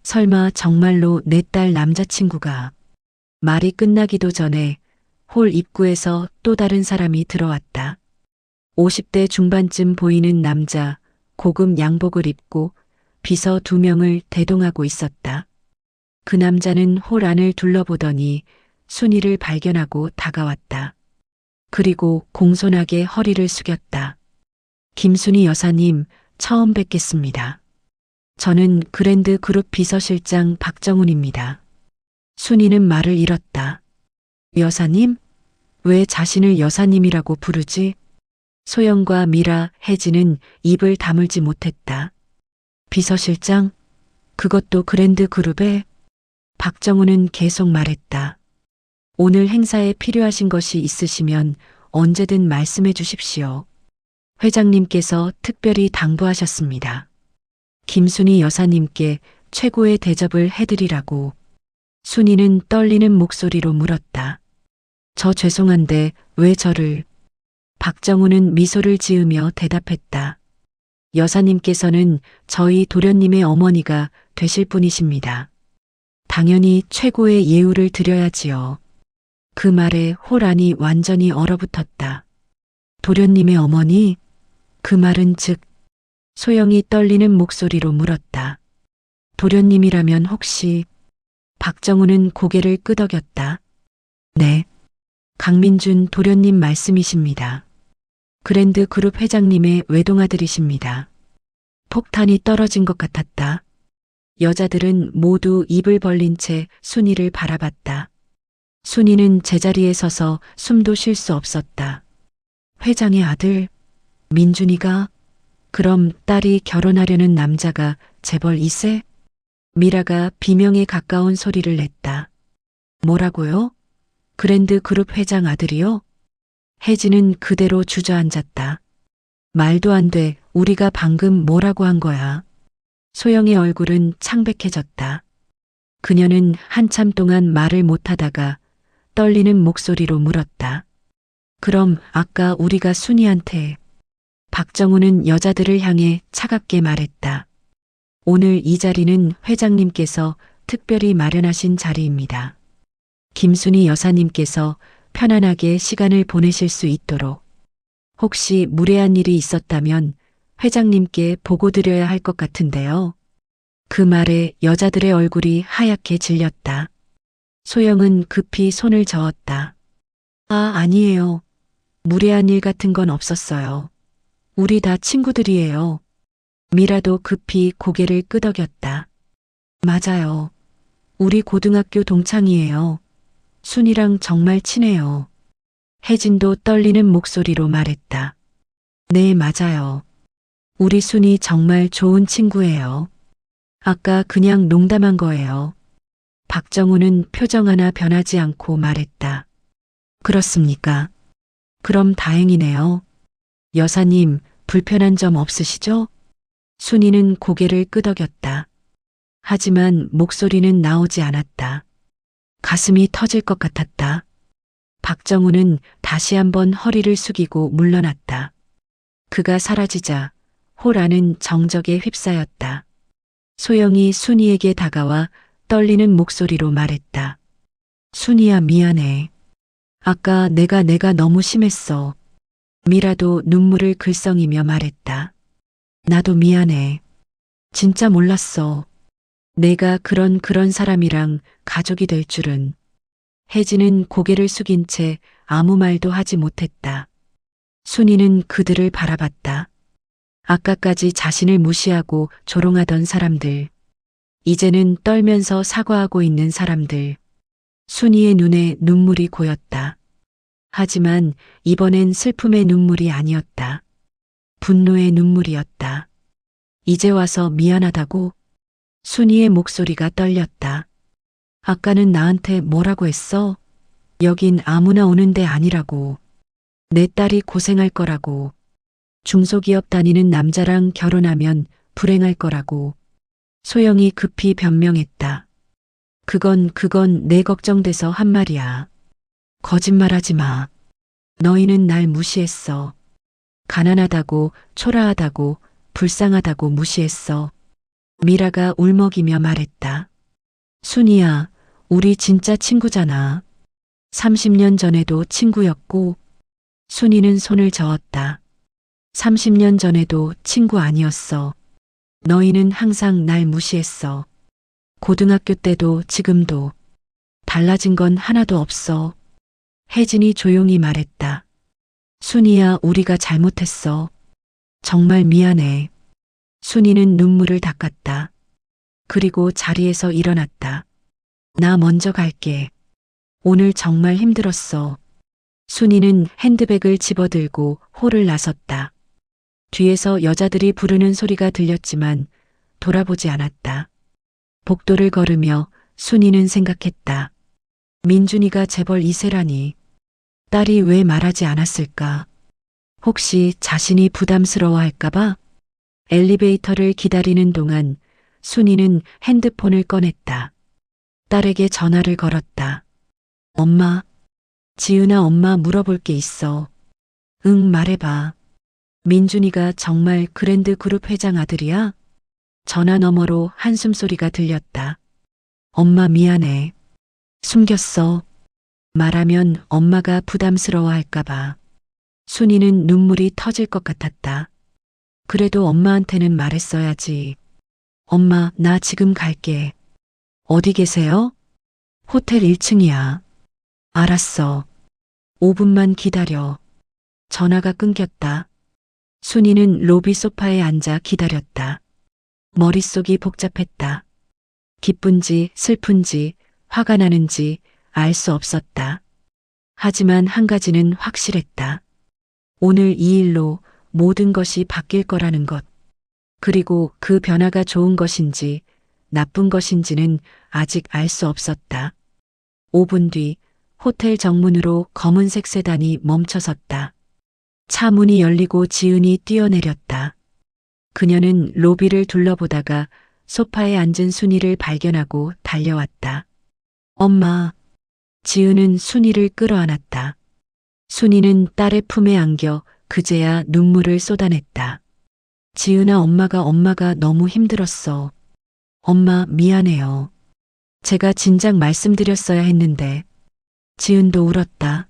설마 정말로 내 딸 남자친구가. 말이 끝나기도 전에 홀 입구에서 또 다른 사람이 들어왔다. 50대 중반쯤 보이는 남자, 고급 양복을 입고 비서 2명을 대동하고 있었다. 그 남자는 홀 안을 둘러보더니 순이를 발견하고 다가왔다. 그리고 공손하게 허리를 숙였다. 김순희 여사님, 처음 뵙겠습니다. 저는 그랜드 그룹 비서실장 박정훈입니다. 순이는 말을 잃었다. 여사님? 왜 자신을 여사님이라고 부르지? 소영과 미라, 혜진은 입을 다물지 못했다. 비서실장? 그것도 그랜드 그룹에? 박정훈은 계속 말했다. 오늘 행사에 필요하신 것이 있으시면 언제든 말씀해 주십시오. 회장님께서 특별히 당부하셨습니다. 김순희 여사님께 최고의 대접을 해드리라고. 순이는 떨리는 목소리로 물었다. 저 죄송한데 왜 저를? 박정훈은 미소를 지으며 대답했다. 여사님께서는 저희 도련님의 어머니가 되실 분이십니다. 당연히 최고의 예우를 드려야지요. 그 말에 홀 안이 완전히 얼어붙었다. 도련님의 어머니? 그 말은 즉? 소영이 떨리는 목소리로 물었다. 도련님이라면 혹시? 박정훈은 고개를 끄덕였다. 네. 강민준 도련님 말씀이십니다. 그랜드 그룹 회장님의 외동아들이십니다. 폭탄이 떨어진 것 같았다. 여자들은 모두 입을 벌린 채 순이를 바라봤다. 순이는 제자리에 서서 숨도 쉴 수 없었다. 회장의 아들, 민준이가? 그럼 딸이 결혼하려는 남자가 재벌 2세? 미라가 비명에 가까운 소리를 냈다. 뭐라고요? 그랜드 그룹 회장 아들이요? 혜진은 그대로 주저앉았다. 말도 안 돼. 우리가 방금 뭐라고 한 거야? 소영의 얼굴은 창백해졌다. 그녀는 한참 동안 말을 못하다가 떨리는 목소리로 물었다. 그럼 아까 우리가 순이한테. 박정우는 여자들을 향해 차갑게 말했다. 오늘 이 자리는 회장님께서 특별히 마련하신 자리입니다. 김순이 여사님께서 편안하게 시간을 보내실 수 있도록. 혹시 무례한 일이 있었다면 회장님께 보고드려야 할 것 같은데요. 그 말에 여자들의 얼굴이 하얗게 질렸다. 소영은 급히 손을 저었다. 아니에요. 무례한 일 같은 건 없었어요. 우리 다 친구들이에요. 미라도 급히 고개를 끄덕였다. 맞아요. 우리 고등학교 동창이에요. 순이랑 정말 친해요. 혜진도 떨리는 목소리로 말했다. 네, 맞아요. 우리 순이 정말 좋은 친구예요. 아까 그냥 농담한 거예요. 박정우는 표정 하나 변하지 않고 말했다. 그렇습니까? 그럼 다행이네요. 여사님, 불편한 점 없으시죠? 순이는 고개를 끄덕였다. 하지만 목소리는 나오지 않았다. 가슴이 터질 것 같았다. 박정우는 다시 한번 허리를 숙이고 물러났다. 그가 사라지자 홀 안은 정적에 휩싸였다. 소영이 순이에게 다가와 떨리는 목소리로 말했다. 순이야, 미안해. 아까 내가 너무 심했어. 미라도 눈물을 글썽이며 말했다. 나도 미안해. 진짜 몰랐어. 내가 그런 사람이랑 가족이 될 줄은. 혜진은 고개를 숙인 채 아무 말도 하지 못했다. 순이는 그들을 바라봤다. 아까까지 자신을 무시하고 조롱하던 사람들. 이제는 떨면서 사과하고 있는 사람들. 순이의 눈에 눈물이 고였다. 하지만 이번엔 슬픔의 눈물이 아니었다. 분노의 눈물이었다. 이제 와서 미안하다고? 순이의 목소리가 떨렸다. 아까는 나한테 뭐라고 했어? 여긴 아무나 오는 데 아니라고. 내 딸이 고생할 거라고. 중소기업 다니는 남자랑 결혼하면 불행할 거라고. 소영이 급히 변명했다. 그건 내 걱정돼서 한 말이야. 거짓말하지 마. 너희는 날 무시했어. 가난하다고, 초라하다고, 불쌍하다고 무시했어. 미라가 울먹이며 말했다. 순이야, 우리 진짜 친구잖아. 30년 전에도 친구였고. 순이는 손을 저었다. 30년 전에도 친구 아니었어. 너희는 항상 날 무시했어. 고등학교 때도 지금도. 달라진 건 하나도 없어. 혜진이 조용히 말했다. 순이야, 우리가 잘못했어. 정말 미안해. 순이는 눈물을 닦았다. 그리고 자리에서 일어났다. 나 먼저 갈게. 오늘 정말 힘들었어. 순이는 핸드백을 집어들고 홀을 나섰다. 뒤에서 여자들이 부르는 소리가 들렸지만 돌아보지 않았다. 복도를 걸으며 순이는 생각했다. 민준이가 재벌 2세라니. 딸이 왜 말하지 않았을까? 혹시 자신이 부담스러워할까봐? 엘리베이터를 기다리는 동안 순이는 핸드폰을 꺼냈다. 딸에게 전화를 걸었다. 엄마, 지은아, 엄마 물어볼 게 있어. 응, 말해봐. 민준이가 정말 그랜드 그룹 회장 아들이야? 전화 너머로 한숨소리가 들렸다. 엄마 미안해. 숨겼어. 말하면 엄마가 부담스러워할까봐. 순이는 눈물이 터질 것 같았다. 그래도 엄마한테는 말했어야지. 엄마, 나 지금 갈게. 어디 계세요? 호텔 1층이야. 알았어. 5분만 기다려. 전화가 끊겼다. 순이는 로비 소파에 앉아 기다렸다. 머릿속이 복잡했다. 기쁜지 슬픈지 화가 나는지 알 수 없었다. 하지만 한 가지는 확실했다. 오늘 이 일로 모든 것이 바뀔 거라는 것. 그리고 그 변화가 좋은 것인지 나쁜 것인지는 아직 알 수 없었다. 5분 뒤 호텔 정문으로 검은색 세단이 멈춰섰다. 차 문이 열리고 지은이 뛰어내렸다. 그녀는 로비를 둘러보다가 소파에 앉은 순이를 발견하고 달려왔다. 엄마. 지은은 순이를 끌어안았다. 순이는 딸의 품에 안겨 그제야 눈물을 쏟아냈다. 지은아, 엄마가 너무 힘들었어. 엄마, 미안해요. 제가 진작 말씀드렸어야 했는데. 지은도 울었다.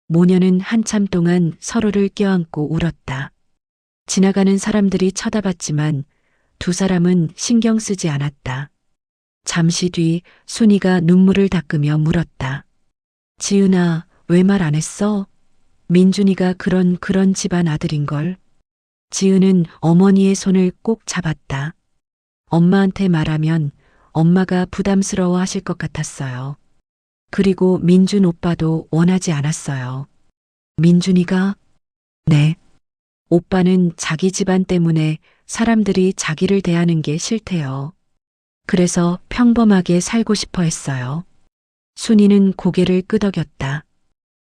모녀는 한참 동안 서로를 껴안고 울었다. 지나가는 사람들이 쳐다봤지만 두 사람은 신경 쓰지 않았다. 잠시 뒤 순이가 눈물을 닦으며 물었다. 지은아, 왜 말 안 했어? 민준이가 그런 집안 아들인걸. 지은은 어머니의 손을 꼭 잡았다. 엄마한테 말하면 엄마가 부담스러워 하실 것 같았어요. 그리고 민준 오빠도 원하지 않았어요. 민준이가? 네. 오빠는 자기 집안 때문에 사람들이 자기를 대하는 게 싫대요. 그래서 평범하게 살고 싶어 했어요. 순이는 고개를 끄덕였다.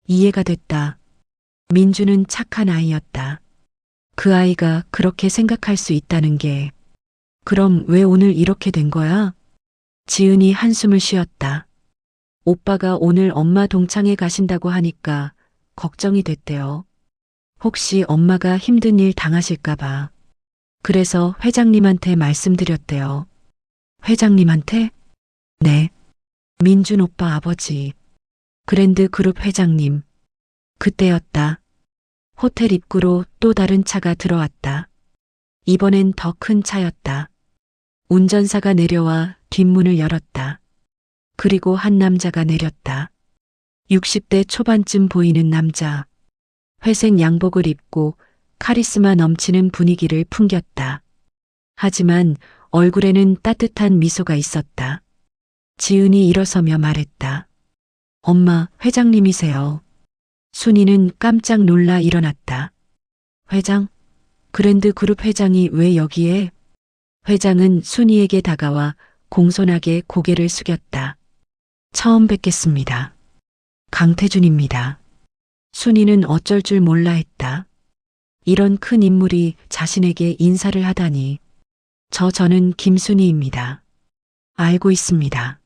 이해가 됐다. 민준은 착한 아이였다. 그 아이가 그렇게 생각할 수 있다는 게. 그럼 왜 오늘 이렇게 된 거야? 지은이 한숨을 쉬었다. 오빠가 오늘 엄마 동창회 가신다고 하니까 걱정이 됐대요. 혹시 엄마가 힘든 일 당하실까 봐. 그래서 회장님한테 말씀드렸대요. 회장님한테? 네. 민준 오빠 아버지. 그랜드 그룹 회장님. 그때였다. 호텔 입구로 또 다른 차가 들어왔다. 이번엔 더 큰 차였다. 운전사가 내려와 뒷문을 열었다. 그리고 한 남자가 내렸다. 60대 초반쯤 보이는 남자. 회색 양복을 입고 카리스마 넘치는 분위기를 풍겼다. 하지만 얼굴에는 따뜻한 미소가 있었다. 지은이 일어서며 말했다. 엄마, 회장님이세요. 순이는 깜짝 놀라 일어났다. 회장? 그랜드 그룹 회장이 왜 여기에? 회장은 순이에게 다가와 공손하게 고개를 숙였다. 처음 뵙겠습니다. 강태준입니다. 순이는 어쩔 줄 몰라 했다. 이런 큰 인물이 자신에게 인사를 하다니. 저는 김순이입니다. 알고 있습니다.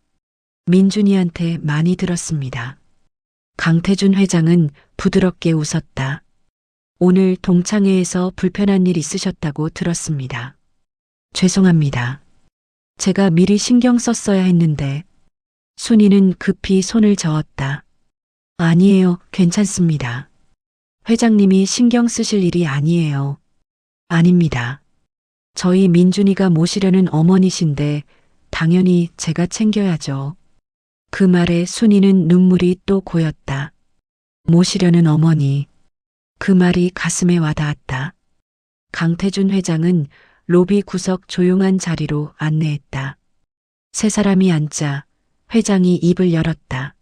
민준이한테 많이 들었습니다. 강태준 회장은 부드럽게 웃었다. 오늘 동창회에서 불편한 일 있으셨다고 들었습니다. 죄송합니다. 제가 미리 신경 썼어야 했는데. 순이는 급히 손을 저었다. 아니에요, 괜찮습니다. 회장님이 신경 쓰실 일이 아니에요. 아닙니다. 저희 민준이가 모시려는 어머니신데 당연히 제가 챙겨야죠. 그 말에 순이는 눈물이 또 고였다. 모시려는 어머니. 그 말이 가슴에 와닿았다. 강태준 회장은 로비 구석 조용한 자리로 안내했다. 세 사람이 앉자 회장이 입을 열었다.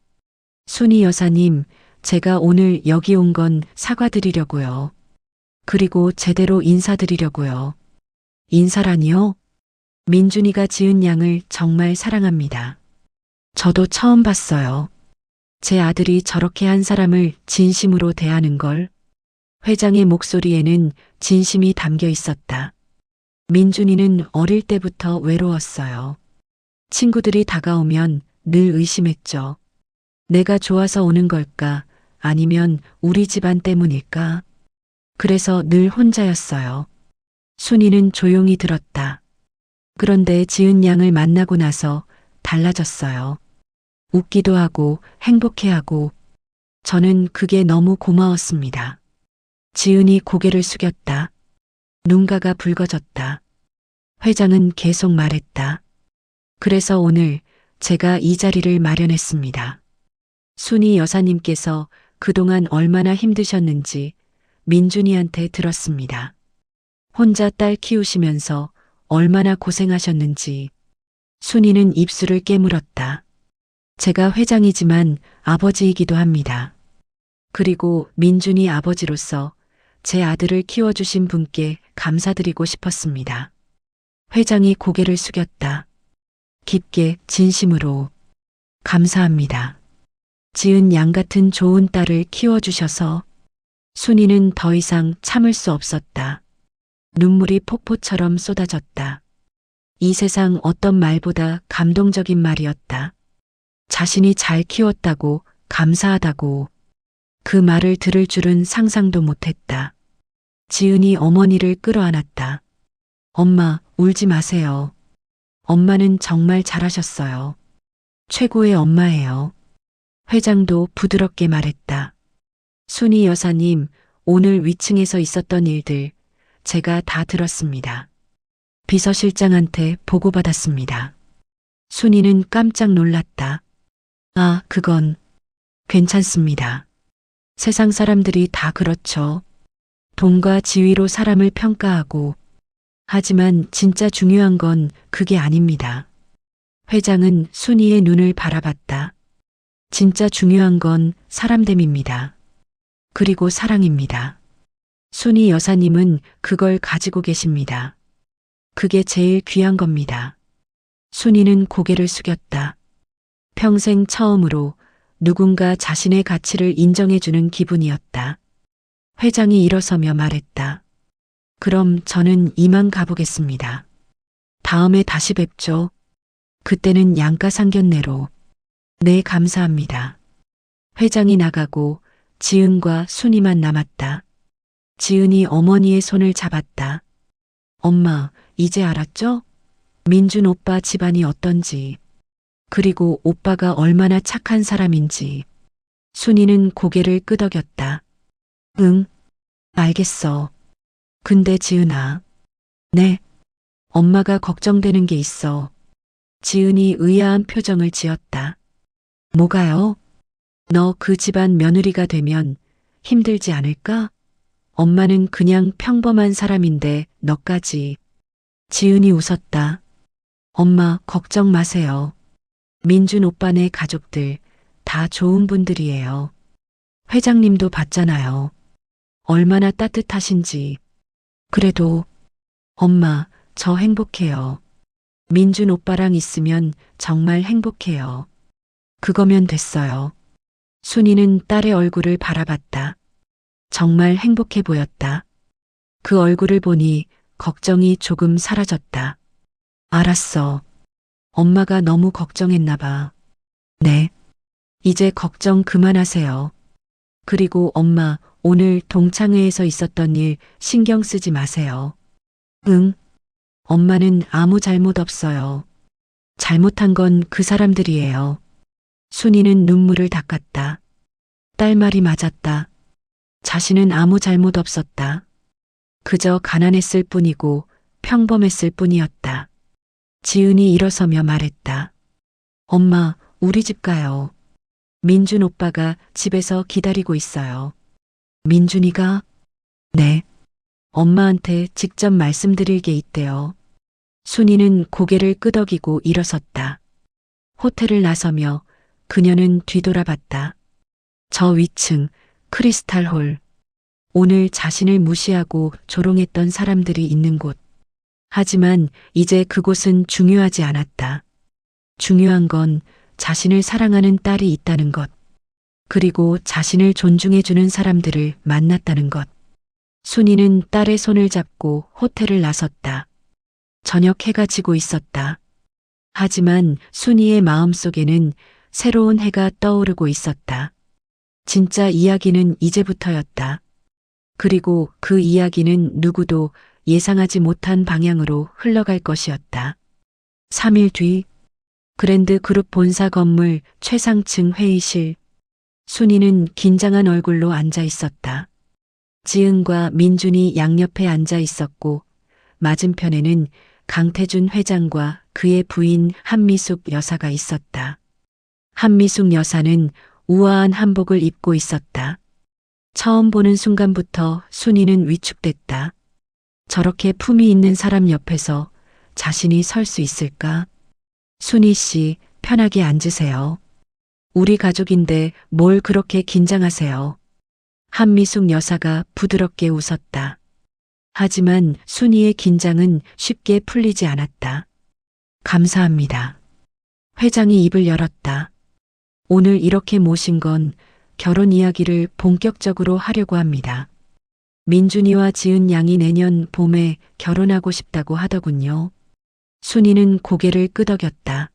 순이 여사님, 제가 오늘 여기 온 건 사과드리려고요. 그리고 제대로 인사드리려고요. 인사라니요? 민준이가 지은 양을 정말 사랑합니다. 저도 처음 봤어요. 제 아들이 저렇게 한 사람을 진심으로 대하는 걸. 회장의 목소리에는 진심이 담겨 있었다. 민준이는 어릴 때부터 외로웠어요. 친구들이 다가오면 늘 의심했죠. 내가 좋아서 오는 걸까? 아니면 우리 집안 때문일까? 그래서 늘 혼자였어요. 순이는 조용히 들었다. 그런데 지은 양을 만나고 나서 달라졌어요. 웃기도 하고 행복해하고. 저는 그게 너무 고마웠습니다. 지은이 고개를 숙였다. 눈가가 붉어졌다. 회장은 계속 말했다. 그래서 오늘 제가 이 자리를 마련했습니다. 순이 여사님께서 그동안 얼마나 힘드셨는지 민준이한테 들었습니다. 혼자 딸 키우시면서 얼마나 고생하셨는지. 순이는 입술을 깨물었다. 제가 회장이지만 아버지이기도 합니다. 그리고 민준이 아버지로서 제 아들을 키워주신 분께 감사드리고 싶었습니다. 회장이 고개를 숙였다. 깊게 진심으로 감사합니다. 지은 양 같은 좋은 딸을 키워주셔서 순이는 더 이상 참을 수 없었다. 눈물이 폭포처럼 쏟아졌다. 이 세상 어떤 말보다 감동적인 말이었다. 자신이 잘 키웠다고, 감사하다고. 그 말을 들을 줄은 상상도 못했다. 지은이 어머니를 끌어안았다. 엄마, 울지 마세요. 엄마는 정말 잘하셨어요. 최고의 엄마예요. 회장도 부드럽게 말했다. 순이 여사님, 오늘 위층에서 있었던 일들 제가 다 들었습니다. 비서실장한테 보고받았습니다. 순이는 깜짝 놀랐다. 아, 그건 괜찮습니다. 세상 사람들이 다 그렇죠. 돈과 지위로 사람을 평가하고. 하지만 진짜 중요한 건 그게 아닙니다. 회장은 순이의 눈을 바라봤다. 진짜 중요한 건 사람됨입니다. 그리고 사랑입니다. 순이 여사님은 그걸 가지고 계십니다. 그게 제일 귀한 겁니다. 순이는 고개를 숙였다. 평생 처음으로 누군가 자신의 가치를 인정해주는 기분이었다. 회장이 일어서며 말했다. 그럼 저는 이만 가보겠습니다. 다음에 다시 뵙죠. 그때는 양가상견례로. 네, 감사합니다. 회장이 나가고 지은과 순이만 남았다. 지은이 어머니의 손을 잡았다. 엄마, 이제 알았죠? 민준 오빠 집안이 어떤지. 그리고 오빠가 얼마나 착한 사람인지. 순이는 고개를 끄덕였다. 응, 알겠어. 근데 지은아. 네. 엄마가 걱정되는 게 있어. 지은이 의아한 표정을 지었다. 뭐가요? 너 그 집안 며느리가 되면 힘들지 않을까? 엄마는 그냥 평범한 사람인데 너까지. 지은이 웃었다. 엄마, 걱정 마세요. 민준 오빠네 가족들 다 좋은 분들이에요. 회장님도 봤잖아요. 얼마나 따뜻하신지. 그래도 엄마, 저 행복해요. 민준 오빠랑 있으면 정말 행복해요. 그거면 됐어요. 순이는 딸의 얼굴을 바라봤다. 정말 행복해 보였다. 그 얼굴을 보니 걱정이 조금 사라졌다. 알았어. 엄마가 너무 걱정했나 봐. 네. 이제 걱정 그만하세요. 그리고 엄마, 오늘 동창회에서 있었던 일 신경 쓰지 마세요. 응. 엄마는 아무 잘못 없어요. 잘못한 건 그 사람들이에요. 순이는 눈물을 닦았다. 딸 말이 맞았다. 자신은 아무 잘못 없었다. 그저 가난했을 뿐이고 평범했을 뿐이었다. 지은이 일어서며 말했다. 엄마, 우리 집 가요. 민준 오빠가 집에서 기다리고 있어요. 민준이가? 네. 엄마한테 직접 말씀드릴 게 있대요. 순이는 고개를 끄덕이고 일어섰다. 호텔을 나서며 그녀는 뒤돌아봤다. 저 위층 크리스탈홀. 오늘 자신을 무시하고 조롱했던 사람들이 있는 곳. 하지만 이제 그곳은 중요하지 않았다. 중요한 건 자신을 사랑하는 딸이 있다는 것. 그리고 자신을 존중해주는 사람들을 만났다는 것. 순이는 딸의 손을 잡고 호텔을 나섰다. 저녁 해가 지고 있었다. 하지만 순이의 마음속에는 새로운 해가 떠오르고 있었다. 진짜 이야기는 이제부터였다. 그리고 그 이야기는 누구도 예상하지 못한 방향으로 흘러갈 것이었다. 3일 뒤 그랜드 그룹 본사 건물 최상층 회의실. 순이는 긴장한 얼굴로 앉아 있었다. 지은과 민준이 양옆에 앉아 있었고 맞은편에는 강태준 회장과 그의 부인 한미숙 여사가 있었다. 한미숙 여사는 우아한 한복을 입고 있었다. 처음 보는 순간부터 순이는 위축됐다. 저렇게 품위 있는 사람 옆에서 자신이 설 수 있을까? 순이 씨, 편하게 앉으세요. 우리 가족인데 뭘 그렇게 긴장하세요. 한미숙 여사가 부드럽게 웃었다. 하지만 순이의 긴장은 쉽게 풀리지 않았다. 감사합니다. 회장이 입을 열었다. 오늘 이렇게 모신 건 결혼 이야기를 본격적으로 하려고 합니다. 민준이와 지은 양이 내년 봄에 결혼하고 싶다고 하더군요. 순이는 고개를 끄덕였다.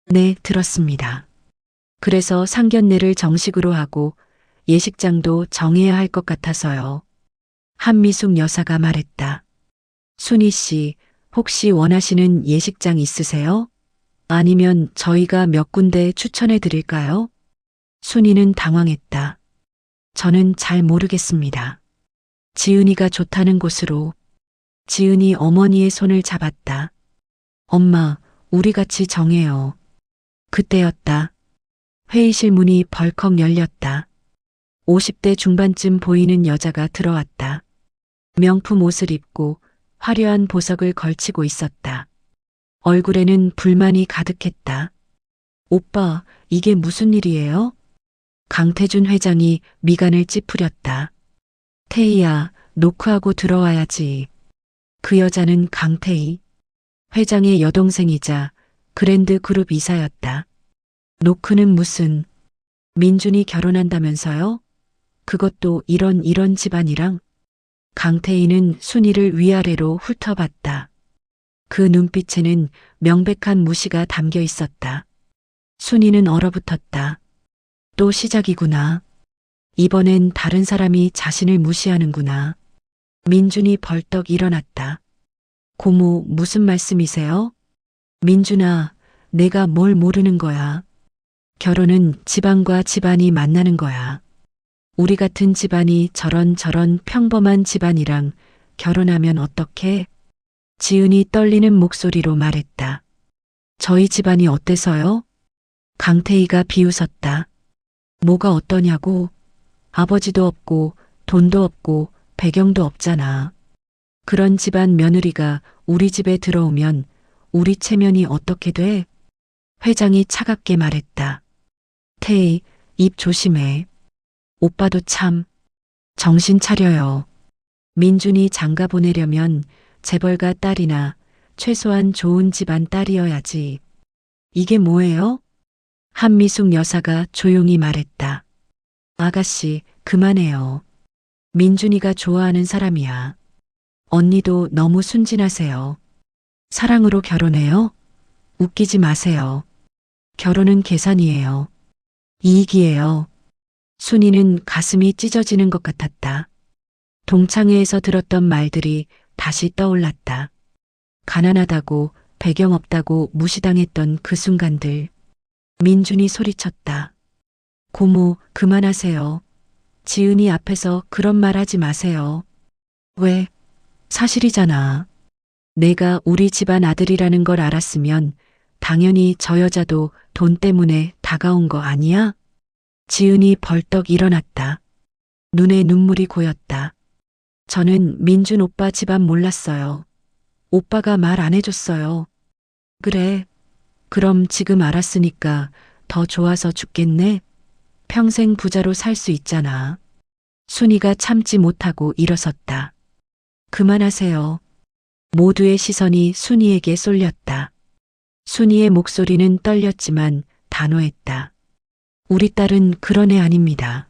네, 들었습니다. 그래서 상견례를 정식으로 하고 예식장도 정해야 할 것 같아서요. 한미숙 여사가 말했다. 순이 씨, 혹시 원하시는 예식장 있으세요? 아니면 저희가 몇 군데 추천해 드릴까요? 순이는 당황했다. 저는 잘 모르겠습니다. 지은이가 좋다는 곳으로. 지은이 어머니의 손을 잡았다. 엄마, 우리 같이 정해요. 그때였다. 회의실 문이 벌컥 열렸다. 50대 중반쯤 보이는 여자가 들어왔다. 명품 옷을 입고 화려한 보석을 걸치고 있었다. 얼굴에는 불만이 가득했다. 오빠, 이게 무슨 일이에요? 강태준 회장이 미간을 찌푸렸다. 태희야, 노크하고 들어와야지. 그 여자는 강태희. 회장의 여동생이자 그랜드 그룹 이사였다. 노크는 무슨, 민준이 결혼한다면서요? 그것도 이런 집안이랑. 강태희는 순이를 위아래로 훑어봤다. 그 눈빛에는 명백한 무시가 담겨 있었다. 순이는 얼어붙었다. 또 시작이구나. 이번엔 다른 사람이 자신을 무시하는구나. 민준이 벌떡 일어났다. 고모, 무슨 말씀이세요? 민준아, 내가 뭘 모르는 거야. 결혼은 집안과 집안이 만나는 거야. 우리 같은 집안이 저런 평범한 집안이랑 결혼하면 어떡해? 지은이 떨리는 목소리로 말했다. 저희 집안이 어때서요? 강태희가 비웃었다. 뭐가 어떠냐고? 아버지도 없고 돈도 없고 배경도 없잖아. 그런 집안 며느리가 우리 집에 들어오면 우리 체면이 어떻게 돼? 회장이 차갑게 말했다. 태희, 입 조심해. 오빠도 참. 정신 차려요. 민준이 장가 보내려면 재벌가 딸이나 최소한 좋은 집안 딸이어야지. 이게 뭐예요? 한미숙 여사가 조용히 말했다. 아가씨, 그만해요. 민준이가 좋아하는 사람이야. 언니도 너무 순진하세요. 사랑으로 결혼해요? 웃기지 마세요. 결혼은 계산이에요. 이익이에요. 순이는 가슴이 찢어지는 것 같았다. 동창회에서 들었던 말들이 다시 떠올랐다. 가난하다고 배경 없다고 무시당했던 그 순간들. 민준이 소리쳤다. 고모, 그만하세요. 지은이 앞에서 그런 말 하지 마세요. 왜? 사실이잖아. 내가 우리 집안 아들이라는 걸 알았으면 당연히 저 여자도 돈 때문에 다가온 거 아니야? 지은이 벌떡 일어났다. 눈에 눈물이 고였다. 저는 민준 오빠 집안 몰랐어요. 오빠가 말 안 해줬어요. 그래. 그럼 지금 알았으니까 더 좋아서 죽겠네. 평생 부자로 살 수 있잖아. 순이가 참지 못하고 일어섰다. 그만하세요. 모두의 시선이 순이에게 쏠렸다. 순이의 목소리는 떨렸지만 단호했다. 우리 딸은 그런 애 아닙니다.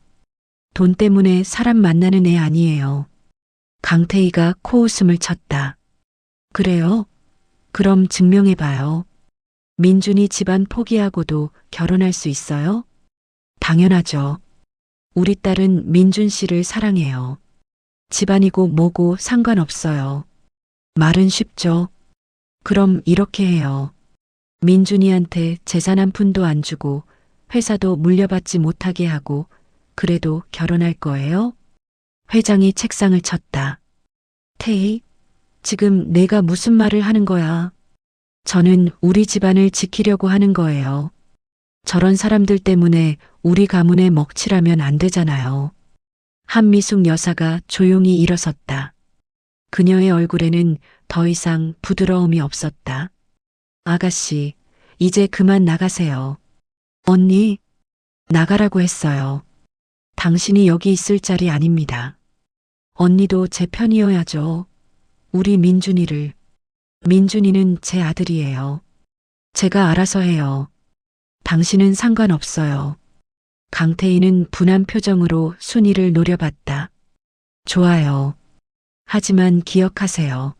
돈 때문에 사람 만나는 애 아니에요. 강태희가 코웃음을 쳤다. 그래요? 그럼 증명해봐요. 민준이 집안 포기하고도 결혼할 수 있어요? 당연하죠. 우리 딸은 민준 씨를 사랑해요. 집안이고 뭐고 상관없어요. 말은 쉽죠. 그럼 이렇게 해요. 민준이한테 재산 한 푼도 안 주고 회사도 물려받지 못하게 하고 그래도 결혼할 거예요? 회장이 책상을 쳤다. 태희, 지금 내가 무슨 말을 하는 거야? 저는 우리 집안을 지키려고 하는 거예요. 저런 사람들 때문에 우리 가문에 먹칠하면 안 되잖아요. 한미숙 여사가 조용히 일어섰다. 그녀의 얼굴에는 더 이상 부드러움이 없었다. 아가씨, 이제 그만 나가세요. 언니, 나가라고 했어요. 당신이 여기 있을 자리 아닙니다. 언니도 제 편이어야죠. 우리 민준이는 제 아들이에요. 제가 알아서 해요. 당신은 상관없어요. 강태희는 분한 표정으로 순이를 노려봤다. 좋아요. 하지만 기억하세요.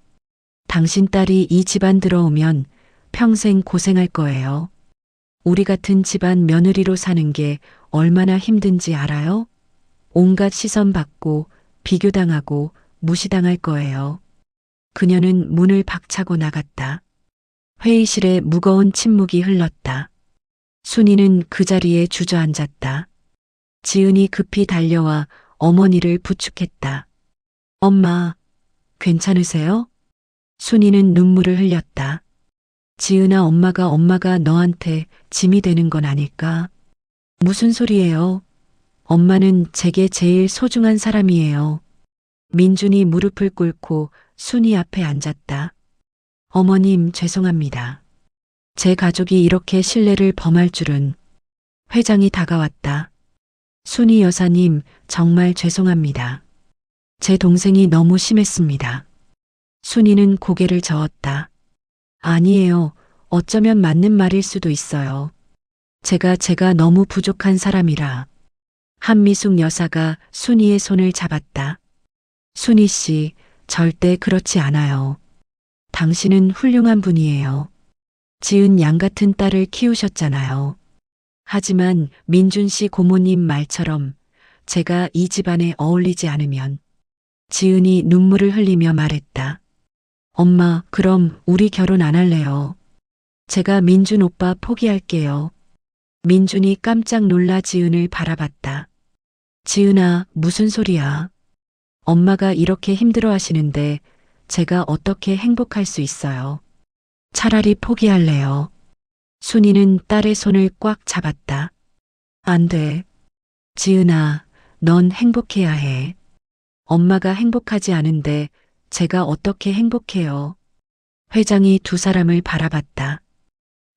당신 딸이 이 집안 들어오면 평생 고생할 거예요. 우리 같은 집안 며느리로 사는 게 얼마나 힘든지 알아요? 온갖 시선 받고 비교당하고 무시당할 거예요. 그녀는 문을 박차고 나갔다. 회의실에 무거운 침묵이 흘렀다. 순이는 그 자리에 주저앉았다. 지은이 급히 달려와 어머니를 부축했다. 엄마, 괜찮으세요? 순이는 눈물을 흘렸다. 지은아, 엄마가 너한테 짐이 되는 건 아닐까? 무슨 소리예요? 엄마는 제게 제일 소중한 사람이에요. 민준이 무릎을 꿇고 순이 앞에 앉았다. 어머님, 죄송합니다. 제 가족이 이렇게 신뢰를 범할 줄은. 회장이 다가왔다. 순이 여사님, 정말 죄송합니다. 제 동생이 너무 심했습니다. 순이는 고개를 저었다. 아니에요. 어쩌면 맞는 말일 수도 있어요. 제가 너무 부족한 사람이라. 한미숙 여사가 순이의 손을 잡았다. 순이 씨, 절대 그렇지 않아요. 당신은 훌륭한 분이에요. 지은 양 같은 딸을 키우셨잖아요. 하지만 민준 씨 고모님 말처럼 제가 이 집안에 어울리지 않으면. 지은이 눈물을 흘리며 말했다. 엄마, 그럼 우리 결혼 안 할래요. 제가 민준 오빠 포기할게요. 민준이 깜짝 놀라 지은을 바라봤다. 지은아, 무슨 소리야. 엄마가 이렇게 힘들어 하시는데 제가 어떻게 행복할 수 있어요. 차라리 포기할래요. 순이는 딸의 손을 꽉 잡았다. 안 돼. 지은아, 넌 행복해야 해. 엄마가 행복하지 않은데 제가 어떻게 행복해요. 회장이 두 사람을 바라봤다.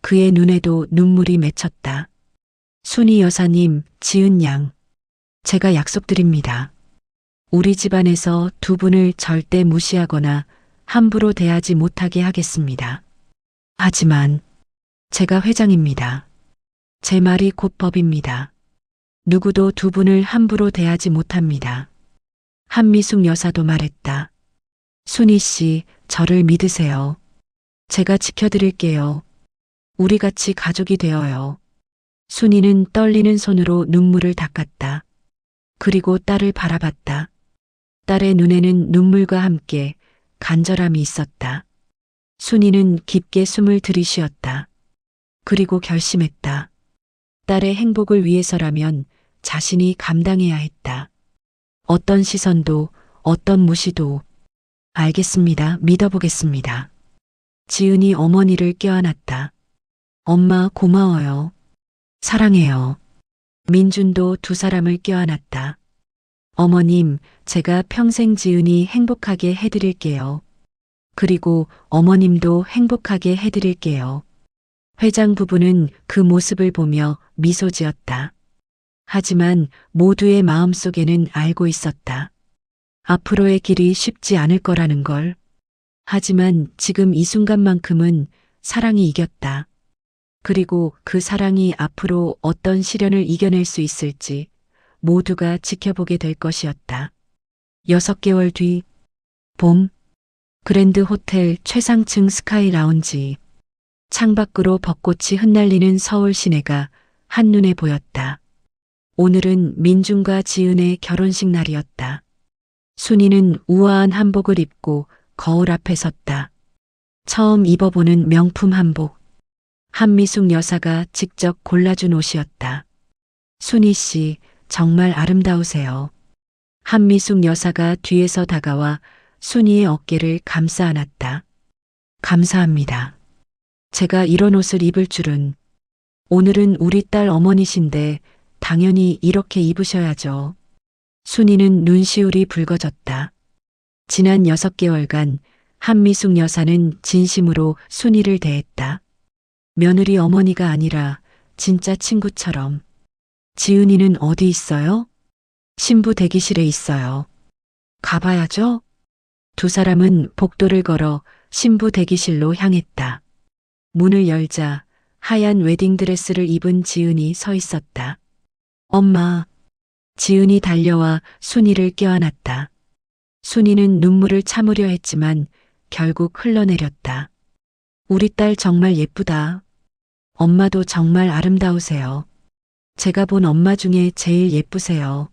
그의 눈에도 눈물이 맺혔다. 순이 여사님, 지은 양. 제가 약속드립니다. 우리 집안에서 두 분을 절대 무시하거나 함부로 대하지 못하게 하겠습니다. 하지만 제가 회장입니다. 제 말이 곧 법입니다. 누구도 두 분을 함부로 대하지 못합니다. 한미숙 여사도 말했다. 순이 씨, 저를 믿으세요. 제가 지켜드릴게요. 우리 같이 가족이 되어요. 순이는 떨리는 손으로 눈물을 닦았다. 그리고 딸을 바라봤다. 딸의 눈에는 눈물과 함께 간절함이 있었다. 순이는 깊게 숨을 들이쉬었다. 그리고 결심했다. 딸의 행복을 위해서라면 자신이 감당해야 했다. 어떤 시선도, 어떤 무시도. 알겠습니다. 믿어보겠습니다. 지은이 어머니를 껴안았다. 엄마, 고마워요. 사랑해요. 민준도 두 사람을 껴안았다. 어머님, 제가 평생 지은이 행복하게 해드릴게요. 그리고 어머님도 행복하게 해드릴게요. 회장 부부는 그 모습을 보며 미소 지었다. 하지만 모두의 마음속에는 알고 있었다. 앞으로의 길이 쉽지 않을 거라는 걸. 하지만 지금 이 순간만큼은 사랑이 이겼다. 그리고 그 사랑이 앞으로 어떤 시련을 이겨낼 수 있을지 모두가 지켜보게 될 것이었다. 6개월 뒤, 봄, 그랜드 호텔 최상층 스카이 라운지. 창밖으로 벚꽃이 흩날리는 서울 시내가 한눈에 보였다. 오늘은 민준과 지은의 결혼식 날이었다. 순이는 우아한 한복을 입고 거울 앞에 섰다. 처음 입어보는 명품 한복. 한미숙 여사가 직접 골라준 옷이었다. 순이 씨, 정말 아름다우세요. 한미숙 여사가 뒤에서 다가와 순이의 어깨를 감싸 안았다. 감사합니다. 제가 이런 옷을 입을 줄은. 오늘은 우리 딸 어머니신데 당연히 이렇게 입으셔야죠. 순이는 눈시울이 붉어졌다. 지난 6개월간 한미숙 여사는 진심으로 순이를 대했다. 며느리 어머니가 아니라 진짜 친구처럼. 지은이는 어디 있어요? 신부 대기실에 있어요. 가봐야죠. 두 사람은 복도를 걸어 신부 대기실로 향했다. 문을 열자 하얀 웨딩드레스를 입은 지은이 서 있었다. 엄마. 지은이 달려와 순이를 껴안았다. 순이는 눈물을 참으려 했지만 결국 흘러내렸다. 우리 딸 정말 예쁘다. 엄마도 정말 아름다우세요. 제가 본 엄마 중에 제일 예쁘세요.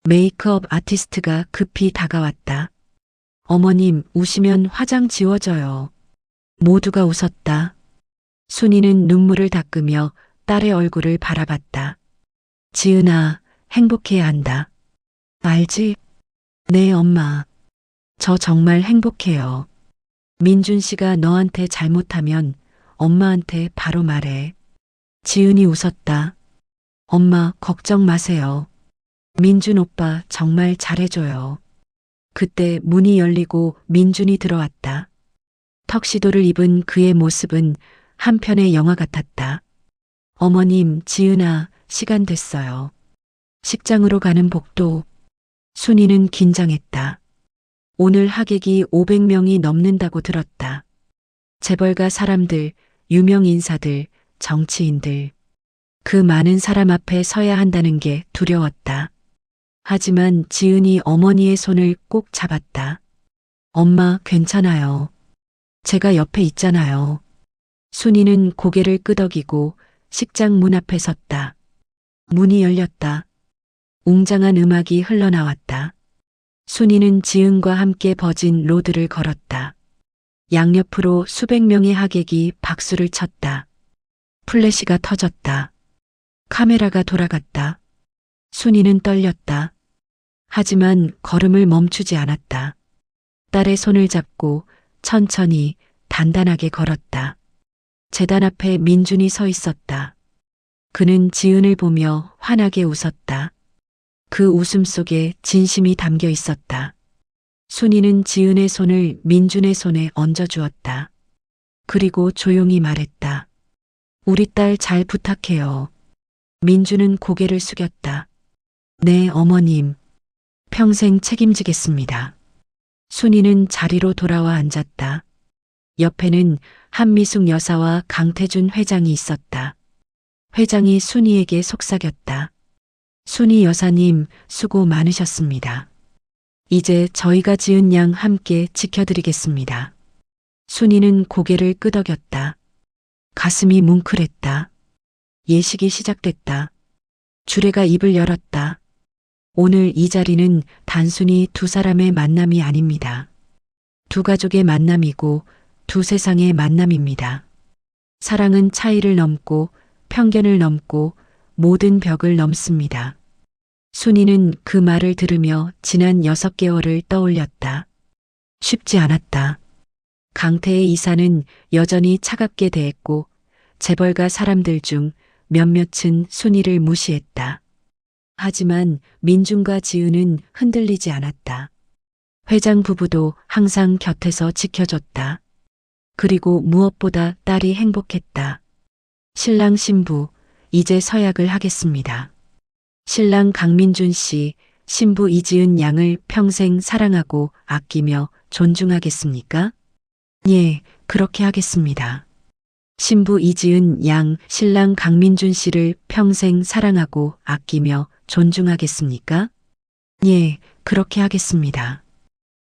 메이크업 아티스트가 급히 다가왔다. 어머님, 우시면 화장 지워져요. 모두가 웃었다. 순이는 눈물을 닦으며 딸의 얼굴을 바라봤다. 지은아, 행복해야 한다. 알지? 네, 엄마. 저 정말 행복해요. 민준 씨가 너한테 잘못하면 엄마한테 바로 말해. 지은이 웃었다. 엄마, 걱정 마세요. 민준 오빠 정말 잘해줘요. 그때 문이 열리고 민준이 들어왔다. 턱시도를 입은 그의 모습은 한편의 영화 같았다. 어머님, 지은아, 시간 됐어요. 식장으로 가는 복도. 순이는 긴장했다. 오늘 하객이 500명이 넘는다고 들었다. 재벌가 사람들, 유명 인사들, 정치인들. 그 많은 사람 앞에 서야 한다는 게 두려웠다. 하지만 지은이 어머니의 손을 꼭 잡았다. 엄마, 괜찮아요. 제가 옆에 있잖아요. 순이는 고개를 끄덕이고 식장 문 앞에 섰다. 문이 열렸다. 웅장한 음악이 흘러나왔다. 순이는 지은과 함께 버진 로드를 걸었다. 양옆으로 수백 명의 하객이 박수를 쳤다. 플래시가 터졌다. 카메라가 돌아갔다. 순이는 떨렸다. 하지만 걸음을 멈추지 않았다. 딸의 손을 잡고 천천히 단단하게 걸었다. 재단 앞에 민준이 서 있었다. 그는 지은을 보며 환하게 웃었다. 그 웃음 속에 진심이 담겨 있었다. 순이는 지은의 손을 민준의 손에 얹어주었다. 그리고 조용히 말했다. 우리 딸 잘 부탁해요. 민준은 고개를 숙였다. 네, 어머님. 평생 책임지겠습니다. 순이는 자리로 돌아와 앉았다. 옆에는 한미숙 여사와 강태준 회장이 있었다. 회장이 순이에게 속삭였다. 순이 여사님, 수고 많으셨습니다. 이제 저희가 지은 양 함께 지켜드리겠습니다. 순이는 고개를 끄덕였다. 가슴이 뭉클했다. 예식이 시작됐다. 주례가 입을 열었다. 오늘 이 자리는 단순히 두 사람의 만남이 아닙니다. 두 가족의 만남이고 두 세상의 만남입니다. 사랑은 차이를 넘고 편견을 넘고 모든 벽을 넘습니다. 순이는 그 말을 들으며 지난 6개월을 떠올렸다. 쉽지 않았다. 강태의 이사는 여전히 차갑게 대했고 재벌가 사람들 중 몇몇은 순이를 무시했다. 하지만 민준과 지은은 흔들리지 않았다. 회장 부부도 항상 곁에서 지켜줬다. 그리고 무엇보다 딸이 행복했다. 신랑 신부, 이제 서약을 하겠습니다. 신랑 강민준 씨, 신부 이지은 양을 평생 사랑하고 아끼며 존중하겠습니까? 예, 그렇게 하겠습니다. 신부 이지은 양, 신랑 강민준 씨를 평생 사랑하고 아끼며 존중하겠습니까? 예, 그렇게 하겠습니다.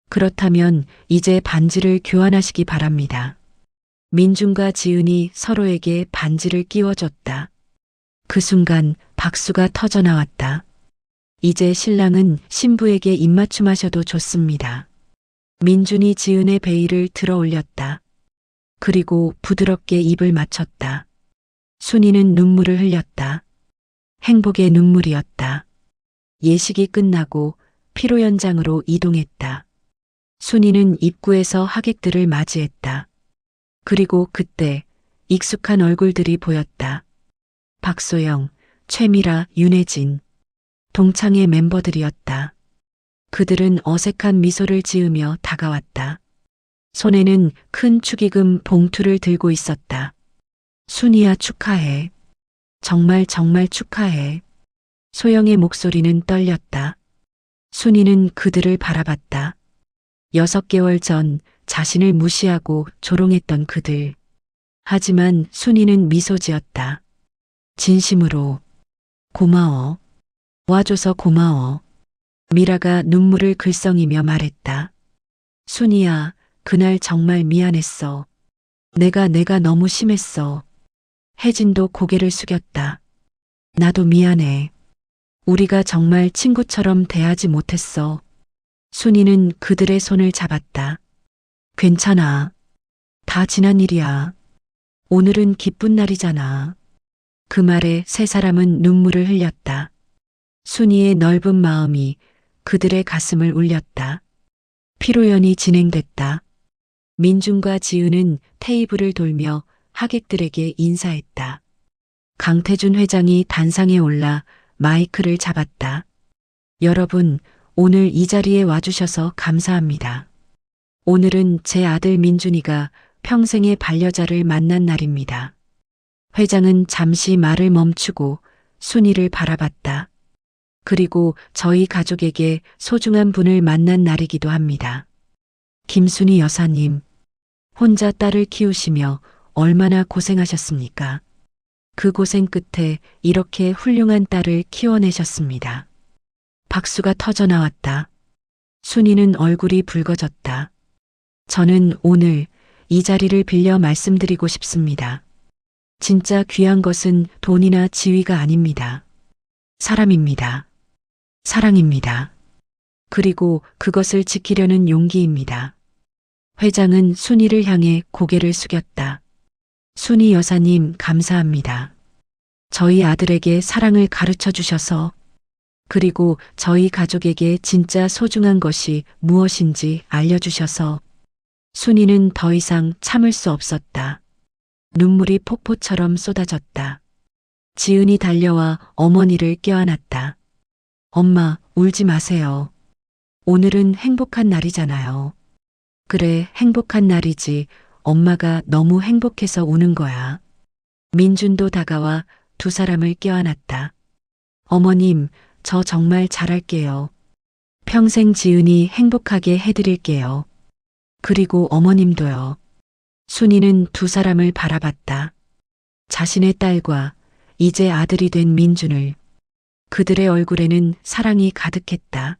그렇다면 이제 반지를 교환하시기 바랍니다. 민준과 지은이 서로에게 반지를 끼워줬다. 그 순간 박수가 터져 나왔다. 이제 신랑은 신부에게 입맞춤하셔도 좋습니다. 민준이 지은의 베일을 들어 올렸다. 그리고 부드럽게 입을 맞췄다. 순이는 눈물을 흘렸다. 행복의 눈물이었다. 예식이 끝나고 피로 연장으로 이동했다. 순이는 입구에서 하객들을 맞이했다. 그리고 그때 익숙한 얼굴들이 보였다. 박소영, 최미라, 윤혜진, 동창의 멤버들이었다. 그들은 어색한 미소를 지으며 다가왔다. 손에는 큰 축의금 봉투를 들고 있었다. 순이야, 축하해. 정말 정말 축하해. 소영의 목소리는 떨렸다. 순이는 그들을 바라봤다. 6개월 전 자신을 무시하고 조롱했던 그들. 하지만 순이는 미소 지었다. 진심으로. 고마워. 와줘서 고마워. 미라가 눈물을 글썽이며 말했다. 순이야, 그날 정말 미안했어. 내가 너무 심했어. 혜진도 고개를 숙였다. 나도 미안해. 우리가 정말 친구처럼 대하지 못했어. 순이는 그들의 손을 잡았다. 괜찮아. 다 지난 일이야. 오늘은 기쁜 날이잖아. 그 말에 세 사람은 눈물을 흘렸다. 순이의 넓은 마음이 그들의 가슴을 울렸다. 피로연이 진행됐다. 민준과 지은은 테이블을 돌며 하객들에게 인사했다. 강태준 회장이 단상에 올라 마이크를 잡았다. 여러분, 오늘 이 자리에 와주셔서 감사합니다. 오늘은 제 아들 민준이가 평생의 반려자를 만난 날입니다. 회장은 잠시 말을 멈추고 순이를 바라봤다. 그리고 저희 가족에게 소중한 분을 만난 날이기도 합니다. 김순이 여사님, 혼자 딸을 키우시며 얼마나 고생하셨습니까? 그 고생 끝에 이렇게 훌륭한 딸을 키워내셨습니다. 박수가 터져 나왔다. 순이는 얼굴이 붉어졌다. 저는 오늘 이 자리를 빌려 말씀드리고 싶습니다. 진짜 귀한 것은 돈이나 지위가 아닙니다. 사람입니다. 사랑입니다. 그리고 그것을 지키려는 용기입니다. 회장은 순이를 향해 고개를 숙였다. 순이 여사님 감사합니다. 저희 아들에게 사랑을 가르쳐 주셔서, 그리고 저희 가족에게 진짜 소중한 것이 무엇인지 알려주셔서. 순이는 더 이상 참을 수 없었다. 눈물이 폭포처럼 쏟아졌다. 지은이 달려와 어머니를 껴안았다. 엄마, 울지 마세요. 오늘은 행복한 날이잖아요. 그래, 행복한 날이지. 엄마가 너무 행복해서 우는 거야. 민준도 다가와 두 사람을 껴안았다. 어머님, 저 정말 잘할게요. 평생 지은이 행복하게 해드릴게요. 그리고 어머님도요. 순이는 두 사람을 바라봤다. 자신의 딸과 이제 아들이 된 민준을. 그들의 얼굴에는 사랑이 가득했다.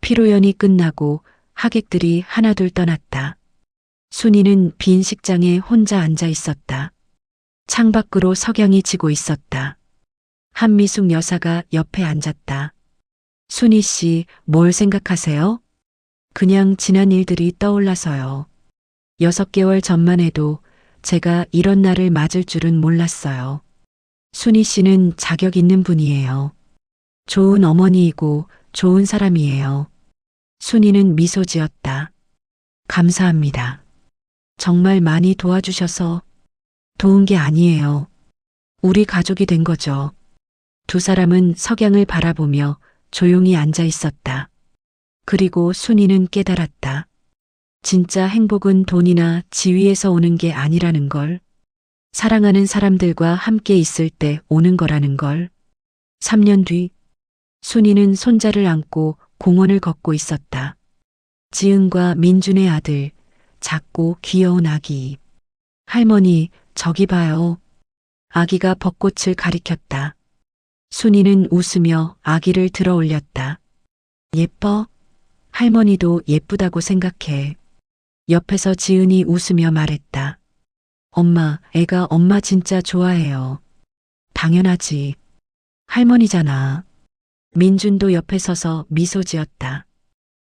피로연이 끝나고 하객들이 하나둘 떠났다. 순이는 빈 식장에 혼자 앉아 있었다. 창밖으로 석양이 지고 있었다. 한미숙 여사가 옆에 앉았다. 순이 씨, 뭘 생각하세요? 그냥 지난 일들이 떠올라서요. 6개월 전만 해도 제가 이런 날을 맞을 줄은 몰랐어요. 순이 씨는 자격 있는 분이에요. 좋은 어머니이고 좋은 사람이에요. 순이는 미소 지었다. 감사합니다. 정말 많이 도와주셔서. 도운 게 아니에요. 우리 가족이 된 거죠. 두 사람은 석양을 바라보며 조용히 앉아 있었다. 그리고 순이는 깨달았다. 진짜 행복은 돈이나 지위에서 오는 게 아니라는 걸. 사랑하는 사람들과 함께 있을 때 오는 거라는 걸. 3년 뒤, 순이는 손자를 안고 공원을 걷고 있었다. 지은과 민준의 아들, 작고 귀여운 아기. 할머니, 저기 봐요. 아기가 벚꽃을 가리켰다. 순이는 웃으며 아기를 들어 올렸다. 예뻐? 할머니도 예쁘다고 생각해. 옆에서 지은이 웃으며 말했다. 엄마, 애가 엄마 진짜 좋아해요. 당연하지. 할머니잖아. 민준도 옆에 서서 미소 지었다.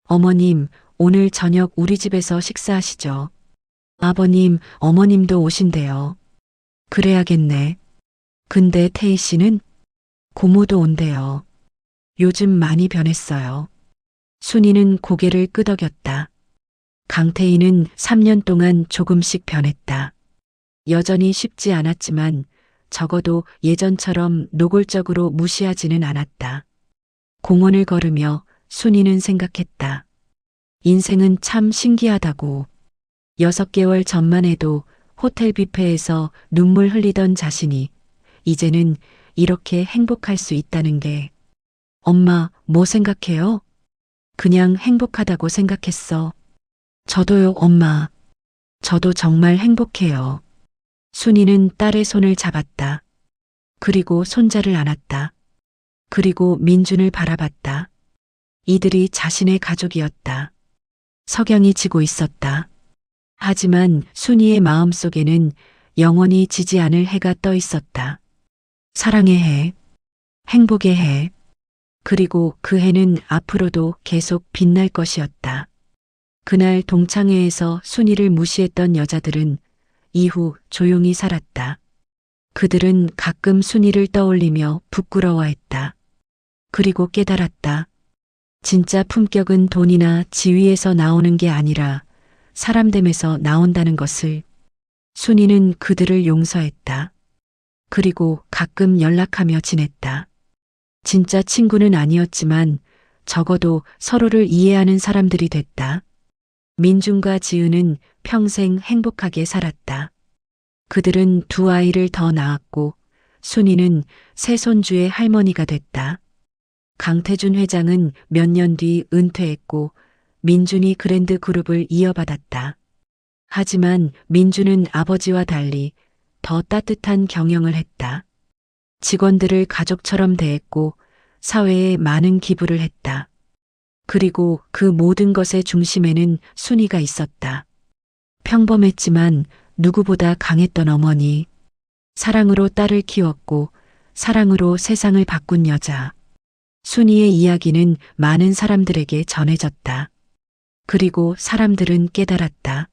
어머님, 오늘 저녁 우리 집에서 식사하시죠. 아버님, 어머님도 오신대요. 그래야겠네. 근데 태희 씨는? 고모도 온대요. 요즘 많이 변했어요. 순이는 고개를 끄덕였다. 강태희는 3년 동안 조금씩 변했다. 여전히 쉽지 않았지만 적어도 예전처럼 노골적으로 무시하지는 않았다. 공원을 걸으며 순이는 생각했다. 인생은 참 신기하다고. 6개월 전만 해도 호텔 뷔페에서 눈물 흘리던 자신이 이제는 이렇게 행복할 수 있다는 게. 엄마, 뭐 생각해요? 그냥 행복하다고 생각했어. 저도요, 엄마. 저도 정말 행복해요. 순이는 딸의 손을 잡았다. 그리고 손자를 안았다. 그리고 민준을 바라봤다. 이들이 자신의 가족이었다. 석양이 지고 있었다. 하지만 순이의 마음속에는 영원히 지지 않을 해가 떠 있었다. 사랑의 해, 행복의 해, 그리고 그 해는 앞으로도 계속 빛날 것이었다. 그날 동창회에서 순이를 무시했던 여자들은 이후 조용히 살았다. 그들은 가끔 순이를 떠올리며 부끄러워했다. 그리고 깨달았다. 진짜 품격은 돈이나 지위에서 나오는 게 아니라 사람됨에서 나온다는 것을. 순이는 그들을 용서했다. 그리고 가끔 연락하며 지냈다. 진짜 친구는 아니었지만 적어도 서로를 이해하는 사람들이 됐다. 민준과 지은은 평생 행복하게 살았다. 그들은 두 아이를 더 낳았고 순이는 새 손주의 할머니가 됐다. 강태준 회장은 몇 년 뒤 은퇴했고 민준이 그랜드 그룹을 이어받았다. 하지만 민준은 아버지와 달리 더 따뜻한 경영을 했다. 직원들을 가족처럼 대했고 사회에 많은 기부를 했다. 그리고 그 모든 것의 중심에는 순이가 있었다. 평범했지만 누구보다 강했던 어머니, 사랑으로 딸을 키웠고 사랑으로 세상을 바꾼 여자. 순이의 이야기는 많은 사람들에게 전해졌다. 그리고 사람들은 깨달았다.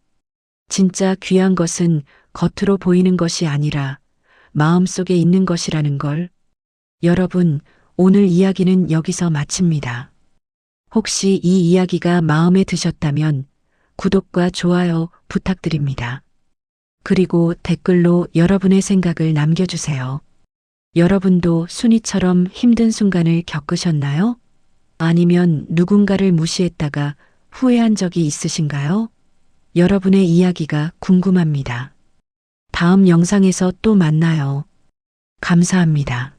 진짜 귀한 것은 겉으로 보이는 것이 아니라 마음속에 있는 것이라는 걸. 여러분, 오늘 이야기는 여기서 마칩니다. 혹시 이 이야기가 마음에 드셨다면 구독과 좋아요 부탁드립니다. 그리고 댓글로 여러분의 생각을 남겨주세요. 여러분도 순이처럼 힘든 순간을 겪으셨나요? 아니면 누군가를 무시했다가 후회한 적이 있으신가요? 여러분의 이야기가 궁금합니다. 다음 영상에서 또 만나요. 감사합니다.